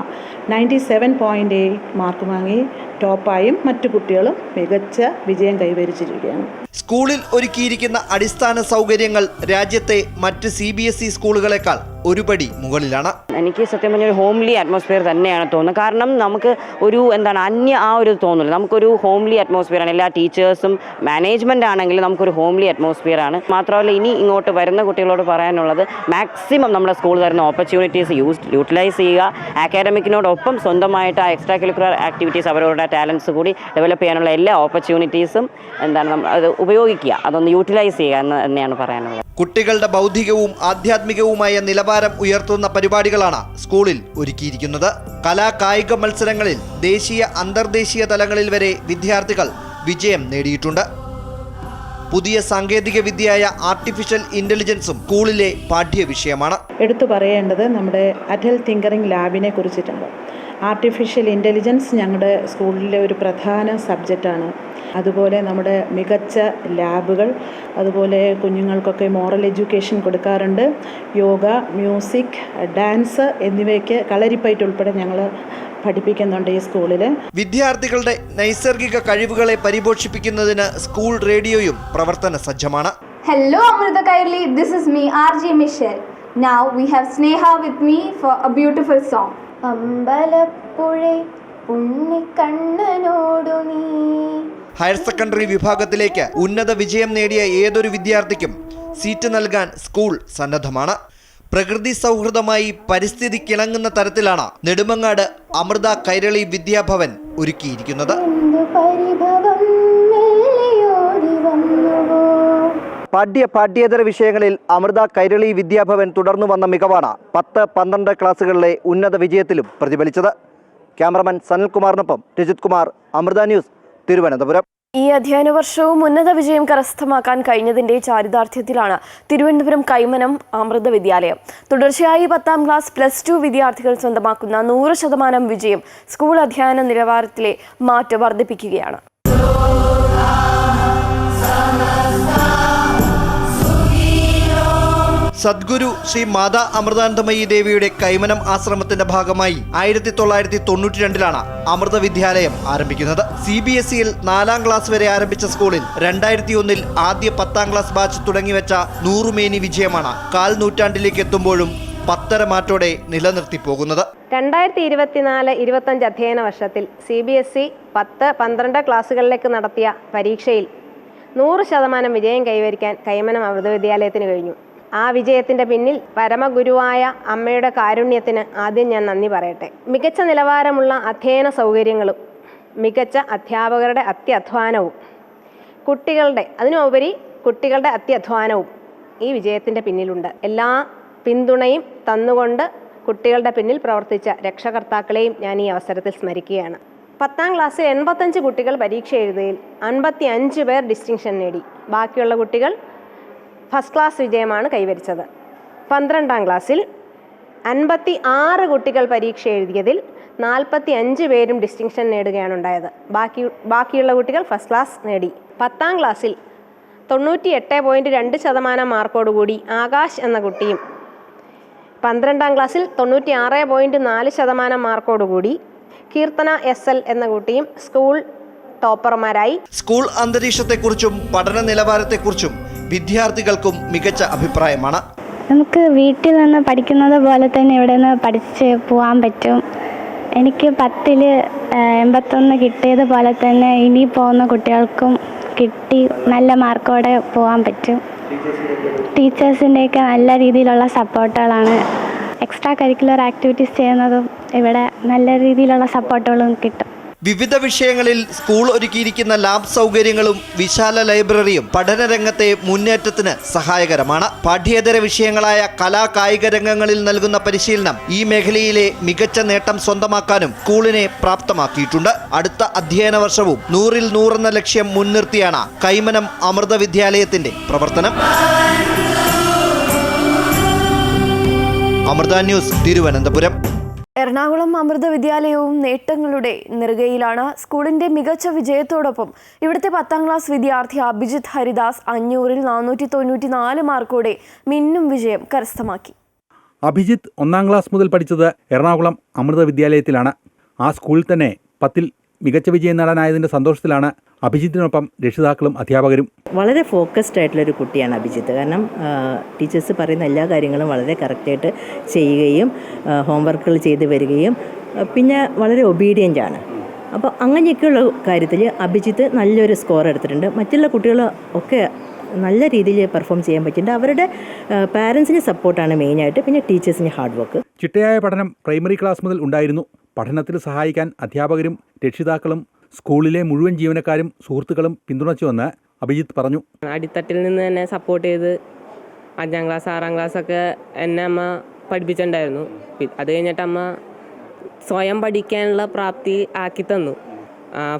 97.8 മാർക്ക് വാങ്ങി ടോപ്പായും മറ്റു കുട്ടികളും മികച്ച വിജയം കൈവരിച്ചിരിക്കുകയാണ്. സ്കൂളിൽ ഒരുക്കിയിരിക്കുന്ന അടിസ്ഥാന സൗകര്യങ്ങൾ രാജ്യത്തെ മറ്റ് CBSE സ്കൂളുകളെക്കാൾ ഒരുപടി മുകളിലാണ്. എനിക്ക് സത്യം പറഞ്ഞ ഒരു ഹോംലി അറ്റ്മോസ്ഫിയർ തന്നെയാണ് തോന്നുന്നത്. കാരണം നമുക്ക് ഒരു ആ ഒരു തോന്നില്ല. നമുക്കൊരു ഹോംലി അറ്റ്മോസ്ഫിയറാണ്. എല്ലാ ടീച്ചേഴ്സും മാനേജ്മെൻ്റ് ആണെങ്കിലും നമുക്കൊരു ഹോംലി അറ്റ്മോസ്ഫിയറാണ്. മാത്രമല്ല ഇനി ഇങ്ങോട്ട് വരുന്ന കുട്ടികളോട് പറയാനുള്ളത് മാക്സിമം നമ്മുടെ സ്കൂൾ തരുന്ന ഓപ്പർച്യൂണിറ്റീസ് യൂട്ടിലൈസ് ചെയ്യുക. അക്കാഡമിക്കിനോടൊപ്പം സ്വന്തമായിട്ട് ആ എക്സ്ട്രാ കരിക്കുലർ ആക്ടിവിറ്റീസ് അവരുടെ ടാലൻസ് കൂടി ഡെവലപ്പ് ചെയ്യാനുള്ള എല്ലാ ഓപ്പർച്യൂണിറ്റീസും അത് ഉപയോഗിക്കുക, അതൊന്ന് യൂട്ടിലൈസ് ചെയ്യുക എന്ന് തന്നെയാണ് പറയാനുള്ളത്. കുട്ടികളുടെ ബൗദ്ധികവും ആധ്യാത്മികവുമായ നിലവാരം ഉയർത്തുന്ന പരിപാടികളാണ് സ്കൂളിൽ ഒരുക്കിയിരിക്കുന്നത്. കലാ കായിക മത്സരങ്ങളിൽ ദേശീയ അന്തർദേശീയ തലങ്ങളിൽ വരെ വിദ്യാർത്ഥികൾ വിജയം നേടിയിട്ടുണ്ട്. പുതിയ സാങ്കേതിക വിദ്യയായ ആർട്ടിഫിഷ്യൽ ഇന്റലിജൻസും സ്കൂളിലെ പാഠ്യവിഷയമാണ്. എടുത്തു പറയേണ്ടത് നമ്മുടെ അറ്റൽ തിങ്കറിംഗ് ലാബിനെ കുറിച്ചിട്ടുണ്ട്. ആർട്ടിഫിഷ്യൽ ഇൻ്റലിജൻസ് ഞങ്ങളുടെ സ്കൂളിലെ ഒരു പ്രധാന സബ്ജക്റ്റാണ്. അതുപോലെ നമ്മുടെ മികച്ച ലാബുകൾ, അതുപോലെ കുഞ്ഞുങ്ങൾക്കൊക്കെ മോറൽ എഡ്യൂക്കേഷൻ കൊടുക്കാറുണ്ട്. യോഗ, മ്യൂസിക്, ഡാൻസ് എന്നിവയ്ക്ക് കളരിപ്പയറ്റ് ഉൾപ്പെടെ ഞങ്ങൾ പഠിപ്പിക്കുന്നുണ്ട് ഈ സ്കൂളിൽ. വിദ്യാർത്ഥികളുടെ നൈസർഗിക കഴിവുകളെ പരിപോഷിപ്പിക്കുന്നതിന് സ്കൂൾ റേഡിയോയും പ്രവർത്തന സജ്ജമാണ്. Hello Amrita Kairali, this is me RJ Michelle. Now we have Sneha with me for a beautiful song. അമ്പലപ്പുഴേ ഉണ്ണിക്കണ്ണനോടു നീ. ഹയർ സെക്കൻഡറി വിഭാഗത്തിലേക്ക് ഉന്നത വിജയം നേടിയ ഏതൊരു വിദ്യാർത്ഥിക്കും സീറ്റ് നൽകാൻ സ്കൂൾ സന്നദ്ധമാണ്. പ്രകൃതി സൗഹൃദമായി പരിസ്ഥിതിക്കിണങ്ങുന്ന തരത്തിലാണ് നെടുമങ്ങാട് അമൃത കൈരളി വിദ്യാഭവൻ ഒരുക്കിയിരിക്കുന്നത്. പാഠ്യേതര വിഷയങ്ങളിൽ അമൃത കൈരളി വിദ്യാഭവൻ തുടർന്നു വന്ന മികവാണ് 10-12 ക്ലാസ്സുകളിലെ ഉന്നത വിജയത്തിലും പ്രതിഫലിച്ചത്. ക്യാമറമാൻ സനൽകുമാറിനൊപ്പം രജിത് കുമാർ, അമൃത ന്യൂസ്, തിരുവനന്തപുരം. ഈ അധ്യയന വർഷവും ഉന്നത വിജയം കരസ്ഥമാക്കാൻ കഴിഞ്ഞതിന്റെ ചാരിതാർത്ഥ്യത്തിലാണ് തിരുവനന്തപുരം കൈമനം അമൃത വിദ്യാലയം. തുടർച്ചയായി 10ാം ക്ലാസ് +2 വിദ്യാർത്ഥികൾ സ്വന്തമാക്കുന്ന 100% വിജയം സ്കൂൾ അധ്യയന നിലവാരത്തിലെ മാറ്റം വർദ്ധിപ്പിക്കുകയാണ്. സദ്ഗുരു ശ്രീ മാതാ അമൃതാനന്ദമയി ദേവിയുടെ കൈമനം ആശ്രമത്തിന്റെ ഭാഗമായി 1992 അമൃത വിദ്യാലയം ആരംഭിക്കുന്നത്. CBSEയിൽ 4ാം ക്ലാസ് വരെ ആരംഭിച്ച സ്കൂളിൽ 2001 ആദ്യ 10ാം ക്ലാസ് ബാച്ച് തുടങ്ങിവെച്ച 100 മേനി വിജയമാണ് കാൽ നൂറ്റാണ്ടിലേക്ക് എത്തുമ്പോഴും പത്തര മാറ്റോടെ നിലനിർത്തി പോകുന്നത്. 2024-25 അധ്യയന വർഷത്തിൽ CBSE 10-12 ക്ലാസ്സുകളിലേക്ക് നടത്തിയ പരീക്ഷയിൽ 100% വിജയം കൈവരിക്കാൻ കൈമനം അമൃത വിദ്യാലയത്തിന് കഴിഞ്ഞു. ആ വിജയത്തിൻ്റെ പിന്നിൽ പരമഗുരുവായ അമ്മയുടെ കാരുണ്യത്തിന് ആദ്യം ഞാൻ നന്ദി പറയട്ടെ. മികച്ച നിലവാരമുള്ള അധ്യയന സൗകര്യങ്ങളും മികച്ച അധ്യാപകരുടെ അത്യധ്വാനവും കുട്ടികളുടെ അത്യധ്വാനവും ഈ വിജയത്തിൻ്റെ പിന്നിലുണ്ട്. എല്ലാ പിന്തുണയും തന്നുകൊണ്ട് കുട്ടികളുടെ പിന്നിൽ പ്രവർത്തിച്ച രക്ഷകർത്താക്കളെയും ഞാൻ ഈ അവസരത്തിൽ സ്മരിക്കുകയാണ്. 10ാം ക്ലാസ്സിൽ 85 കുട്ടികൾ പരീക്ഷ എഴുതിയതിൽ 55 പേർ ഡിസ്റ്റിങ്ഷൻ നേടി. ബാക്കിയുള്ള കുട്ടികൾ ഫസ്റ്റ് ക്ലാസ് വിജയമാണ് കൈവരിച്ചത്. 12ാം ക്ലാസ്സിൽ 56 കുട്ടികൾ പരീക്ഷ എഴുതിയതിൽ 45 പേരും ഡിസ്റ്റിങ്ഷൻ നേടുകയാണ് ഉണ്ടായത്. ബാക്കിയുള്ള കുട്ടികൾ ഫസ്റ്റ് ക്ലാസ് നേടി. 10ാം ക്ലാസ്സിൽ 98.2% മാർക്കോടുകൂടി ആകാശ് എന്ന കുട്ടിയും 12ാം ക്ലാസ്സിൽ 96.4% മാർക്കോടുകൂടി കീർത്തന SL എന്ന കുട്ടിയും സ്കൂൾ ടോപ്പർമാരായി. സ്കൂൾ അന്തരീക്ഷത്തെക്കുറിച്ചും പഠന നിലവാരത്തെക്കുറിച്ചും വിദ്യാർത്ഥികൾക്കും മികച്ച അഭിപ്രായമാണ്. നമുക്ക് വീട്ടിൽ നിന്ന് പഠിക്കുന്നത് പോലെ തന്നെ ഇവിടെ നിന്ന് പഠിച്ച് പോകാൻ പറ്റും. എനിക്ക് 10ൽ 81 കിട്ടിയതുപോലെ തന്നെ ഇനി പോകുന്ന കുട്ടികൾക്കും കിട്ടി നല്ല മാർക്കോടെ പോകാൻ പറ്റും. ടീച്ചേഴ്സിൻ്റെയൊക്കെ നല്ല രീതിയിലുള്ള സപ്പോർട്ടുകളാണ്. എക്സ്ട്രാ കരിക്കുലർ ആക്ടിവിറ്റീസ് ചെയ്യുന്നതും ഇവിടെ നല്ല രീതിയിലുള്ള സപ്പോർട്ടുകളും കിട്ടും. വിവിധ വിഷയങ്ങളിൽ സ്കൂൾ ഒരുക്കിയിരിക്കുന്ന ലാബ് സൗകര്യങ്ങളും വിശാല ലൈബ്രറിയും പഠനരംഗത്തെ മുന്നേറ്റത്തിന് സഹായകരമാണ്. പാഠ്യേതര വിഷയങ്ങളായ കലാ കായിക രംഗങ്ങളിൽ നൽകുന്ന പരിശീലനം ഈ മേഖലയിലെ മികച്ച നേട്ടം സ്വന്തമാക്കാനും സ്കൂളിനെ പ്രാപ്തമാക്കിയിട്ടുണ്ട്. അടുത്ത അധ്യയന വർഷവും 100ൽ 100 എന്ന ലക്ഷ്യം മുൻനിർത്തിയാണ് കൈമനം അമൃത വിദ്യാലയത്തിന്റെ പ്രവർത്തനം. അമൃത ന്യൂസ്, തിരുവനന്തപുരം. എറണാകുളം അമൃത വിദ്യാലയവും നേട്ടങ്ങളുടെ നെറുകയിലാണ്. സ്കൂളിന്റെ മികച്ച വിജയത്തോടൊപ്പം ഇവിടുത്തെ 10ാം ക്ലാസ് വിദ്യാർത്ഥി അഭിജിത്ത് ഹരിദാസ് 500ൽ 494 മാർക്കോടെ മിന്നും വിജയം കരസ്ഥമാക്കി. അഭിജിത്ത് 1ാം ക്ലാസ് മുതൽ പഠിച്ചത് എറണാകുളം അമൃത വിദ്യാലയത്തിലാണ്. ആ സ്കൂളിൽ തന്നെ 10ൽ മികച്ച വിജയം നേടാനായതിൻ്റെ സന്തോഷത്തിലാണ് അഭിജിത്തിനൊപ്പം രക്ഷിതാക്കളും അധ്യാപകരും. വളരെ ഫോക്കസ്ഡ് ആയിട്ടുള്ളൊരു കുട്ടിയാണ് അഭിജിത്ത്. കാരണം ടീച്ചേഴ്സ് പറയുന്ന എല്ലാ കാര്യങ്ങളും വളരെ കറക്റ്റായിട്ട് ചെയ്യുകയും ഹോംവർക്കുകൾ ചെയ്ത് വരികയും പിന്നെ വളരെ ഒബീഡിയൻ്റ് ആണ്. അപ്പോൾ അങ്ങനെയൊക്കെയുള്ള കാര്യത്തിൽ അഭിജിത്ത് നല്ലൊരു സ്കോർ എടുത്തിട്ടുണ്ട്. മറ്റുള്ള കുട്ടികൾ ഒക്കെ നല്ല രീതിയിൽ പെർഫോം ചെയ്യാൻ പറ്റിയിട്ടുണ്ട്. അവരുടെ പാരൻസിൻ്റെ സപ്പോർട്ടാണ് മെയിനായിട്ട്, പിന്നെ ടീച്ചേഴ്സിൻ്റെ ഹാർഡ് വർക്ക്. ചിട്ടയായ പഠനം പ്രൈമറി ക്ലാസ് മുതൽ ഉണ്ടായിരുന്നു. പഠനത്തിൽ സഹായിക്കാൻ അധ്യാപകരും രക്ഷിതാക്കളും സ്കൂളിലെ മുഴുവൻ ജീവനക്കാരും സുഹൃത്തുക്കളും പിന്തുണച്ചുവെന്ന് അഭിജിത്ത് പറഞ്ഞു. അടിത്തട്ടിൽ നിന്ന് തന്നെ സപ്പോർട്ട് ചെയ്ത് 5ാം ക്ലാസ് 6ാം ക്ലാസ്സൊക്കെ എന്നെ അമ്മ പഠിപ്പിച്ചിട്ടുണ്ടായിരുന്നു. അത് കഴിഞ്ഞിട്ട് അമ്മ സ്വയം പഠിക്കാനുള്ള പ്രാപ്തി ആക്കി തന്നു.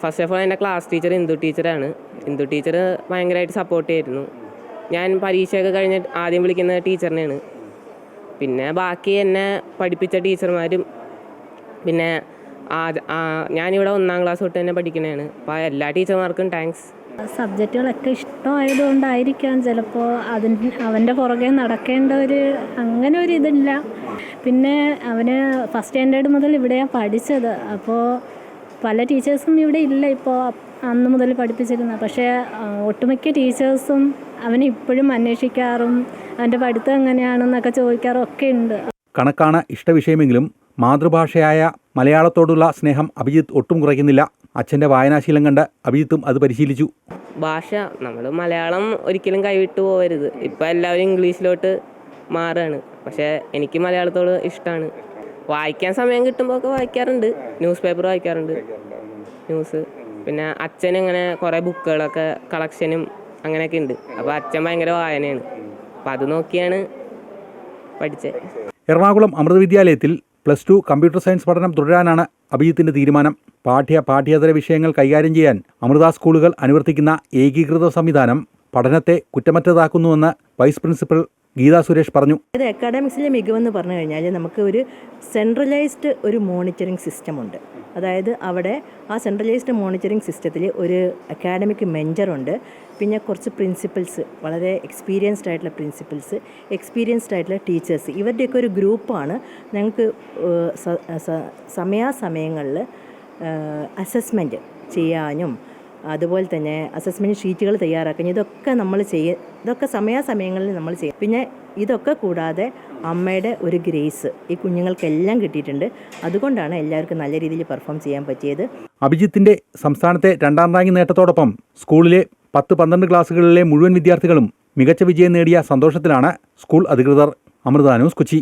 ഫസ്റ്റ് ഓഫ് ഓൾ എൻ്റെ ക്ലാസ് ടീച്ചർ ഇന്ദു ടീച്ചറാണ്. ഇന്ദു ടീച്ചർ ഭയങ്കരമായിട്ട് സപ്പോർട്ട് ചെയ്തിരുന്നു. ഞാൻ പരീക്ഷയൊക്കെ കഴിഞ്ഞ് ആദ്യം വിളിക്കുന്ന ടീച്ചറിനെയാണ്. പിന്നെ ബാക്കി എന്നെ പഠിപ്പിച്ച ടീച്ചർമാരും പിന്നെ ഞാനിവിടെ 1ാം ക്ലാസ് തൊട്ട് തന്നെ പഠിക്കണതാണ്. അപ്പോൾ എല്ലാ ടീച്ചർമാർക്കും താങ്ക്സ്. സബ്ജക്റ്റുകളൊക്കെ ഇഷ്ടമായതുകൊണ്ടായിരിക്കാം ചിലപ്പോൾ അവൻ്റെ പുറകെ നടക്കേണ്ട അങ്ങനെ ഒരു ഇതില്ല. പിന്നെ അവന് ഫസ്റ്റ് സ്റ്റാൻഡേർഡ് മുതൽ ഇവിടെയാണ് പഠിച്ചത്. അപ്പോൾ പല ടീച്ചേഴ്സും ഇവിടെ ഇല്ല ഇപ്പോൾ, അന്ന് മുതൽ പഠിപ്പിച്ചിരുന്ന. പക്ഷേ ഒട്ടുമിക്ക ടീച്ചേഴ്സും അവനെ ഇപ്പോഴും അന്വേഷിക്കാറും അവൻ്റെ പഠിത്തം എങ്ങനെയാണെന്നൊക്കെ ചോദിക്കാറും ഒക്കെ ഉണ്ട്. കണക്കാണ് ഇഷ്ടവിഷയമെങ്കിലും മാതൃഭാഷയായ മലയാളത്തോടുള്ള സ്നേഹം അഭിജിത്ത് ഒട്ടും കുറയ്ക്കുന്നില്ല. അച്ഛൻ്റെ വായനാശീലം കണ്ട് അഭിജിത്തും അത് പരിശീലിച്ചു. ഭാഷ നമ്മൾ മലയാളം ഒരിക്കലും കൈവിട്ടു പോകരുത്. ഇപ്പം എല്ലാവരും ഇംഗ്ലീഷിലോട്ട് മാറുകയാണ്. പക്ഷേ എനിക്ക് മലയാളത്തോട് ഇഷ്ടമാണ്. വായിക്കാൻ സമയം കിട്ടുമ്പോൾ ഒക്കെ വായിക്കാറുണ്ട്. ന്യൂസ് പേപ്പർ വായിക്കാറുണ്ട്, ന്യൂസ്. പിന്നെ അച്ഛൻ ഇങ്ങനെ കുറേ ബുക്കുകളൊക്കെ കളക്ഷനും അങ്ങനെയൊക്കെ ഉണ്ട്. അപ്പോൾ അച്ഛൻ ഭയങ്കര വായനയാണ്. അപ്പം അത് നോക്കിയാണ് പഠിച്ചത്. എറണാകുളം അമൃത വിദ്യാലയത്തിൽ +2 കമ്പ്യൂട്ടർ സയൻസ് പഠനം തുടരാനാണ് അഭിജിത്തിൻ്റെ തീരുമാനം. പാഠ്യേതര വിഷയങ്ങൾ കൈകാര്യം ചെയ്യാൻ അമൃത സ്കൂളുകൾ അനുവർത്തിക്കുന്ന ഏകീകൃത സംവിധാനം പഠനത്തെ കുറ്റമറ്റതാക്കുന്നുവെന്ന് വൈസ് പ്രിൻസിപ്പൽ ഗീത സുരേഷ് പറഞ്ഞു. ഇത് അക്കാഡമിക്സിലെ മികവെന്ന് പറഞ്ഞു കഴിഞ്ഞാൽ നമുക്ക് ഒരു സെൻട്രലൈസ്ഡ് ഒരു മോണിറ്ററിംഗ് സിസ്റ്റമുണ്ട്. അതായത് അവിടെ ആ സെൻട്രലൈസ്ഡ് മോണിറ്ററിംഗ് സിസ്റ്റത്തിൽ ഒരു അക്കാഡമിക് മെൻറ്ററുണ്ട്. പിന്നെ കുറച്ച് പ്രിൻസിപ്പൽസ്, വളരെ എക്സ്പീരിയൻസ്ഡ് ആയിട്ടുള്ള പ്രിൻസിപ്പൽസ്, എക്സ്പീരിയൻസ്ഡ് ആയിട്ടുള്ള ടീച്ചേഴ്സ്, ഇവരുടെയൊക്കെ ഒരു ഗ്രൂപ്പാണ് ഞങ്ങൾക്ക് സമയാസമയങ്ങളിൽ അസസ്മെൻറ്റ് ചെയ്യാനും അതുപോലെ തന്നെ അസസ്മെൻറ്റ് ഷീറ്റുകൾ തയ്യാറാക്കാൻ ഇതൊക്കെ സമയാസമയങ്ങളിൽ നമ്മൾ ചെയ്യും. പിന്നെ ഇതൊക്കെ കൂടാതെ അമ്മയുടെ ഒരു ഗ്രേസ് ഈ കുഞ്ഞുങ്ങൾക്കെല്ലാം കിട്ടിയിട്ടുണ്ട്. അതുകൊണ്ടാണ് എല്ലാവർക്കും നല്ല രീതിയിൽ പെർഫോം ചെയ്യാൻ പറ്റിയത്. അഭിജിത്തിൻ്റെ സംസ്ഥാനത്തെ 2ാം റാങ്ക് നേട്ടത്തോടൊപ്പം സ്കൂളിലെ 10-12 ക്ലാസ്സുകളിലെ മുഴുവൻ വിദ്യാർത്ഥികളും മികച്ച വിജയം നേടിയ സന്തോഷത്തിലാണ് സ്കൂൾ അധികൃതർ. അമൃത ന്യൂസ്, കൊച്ചി.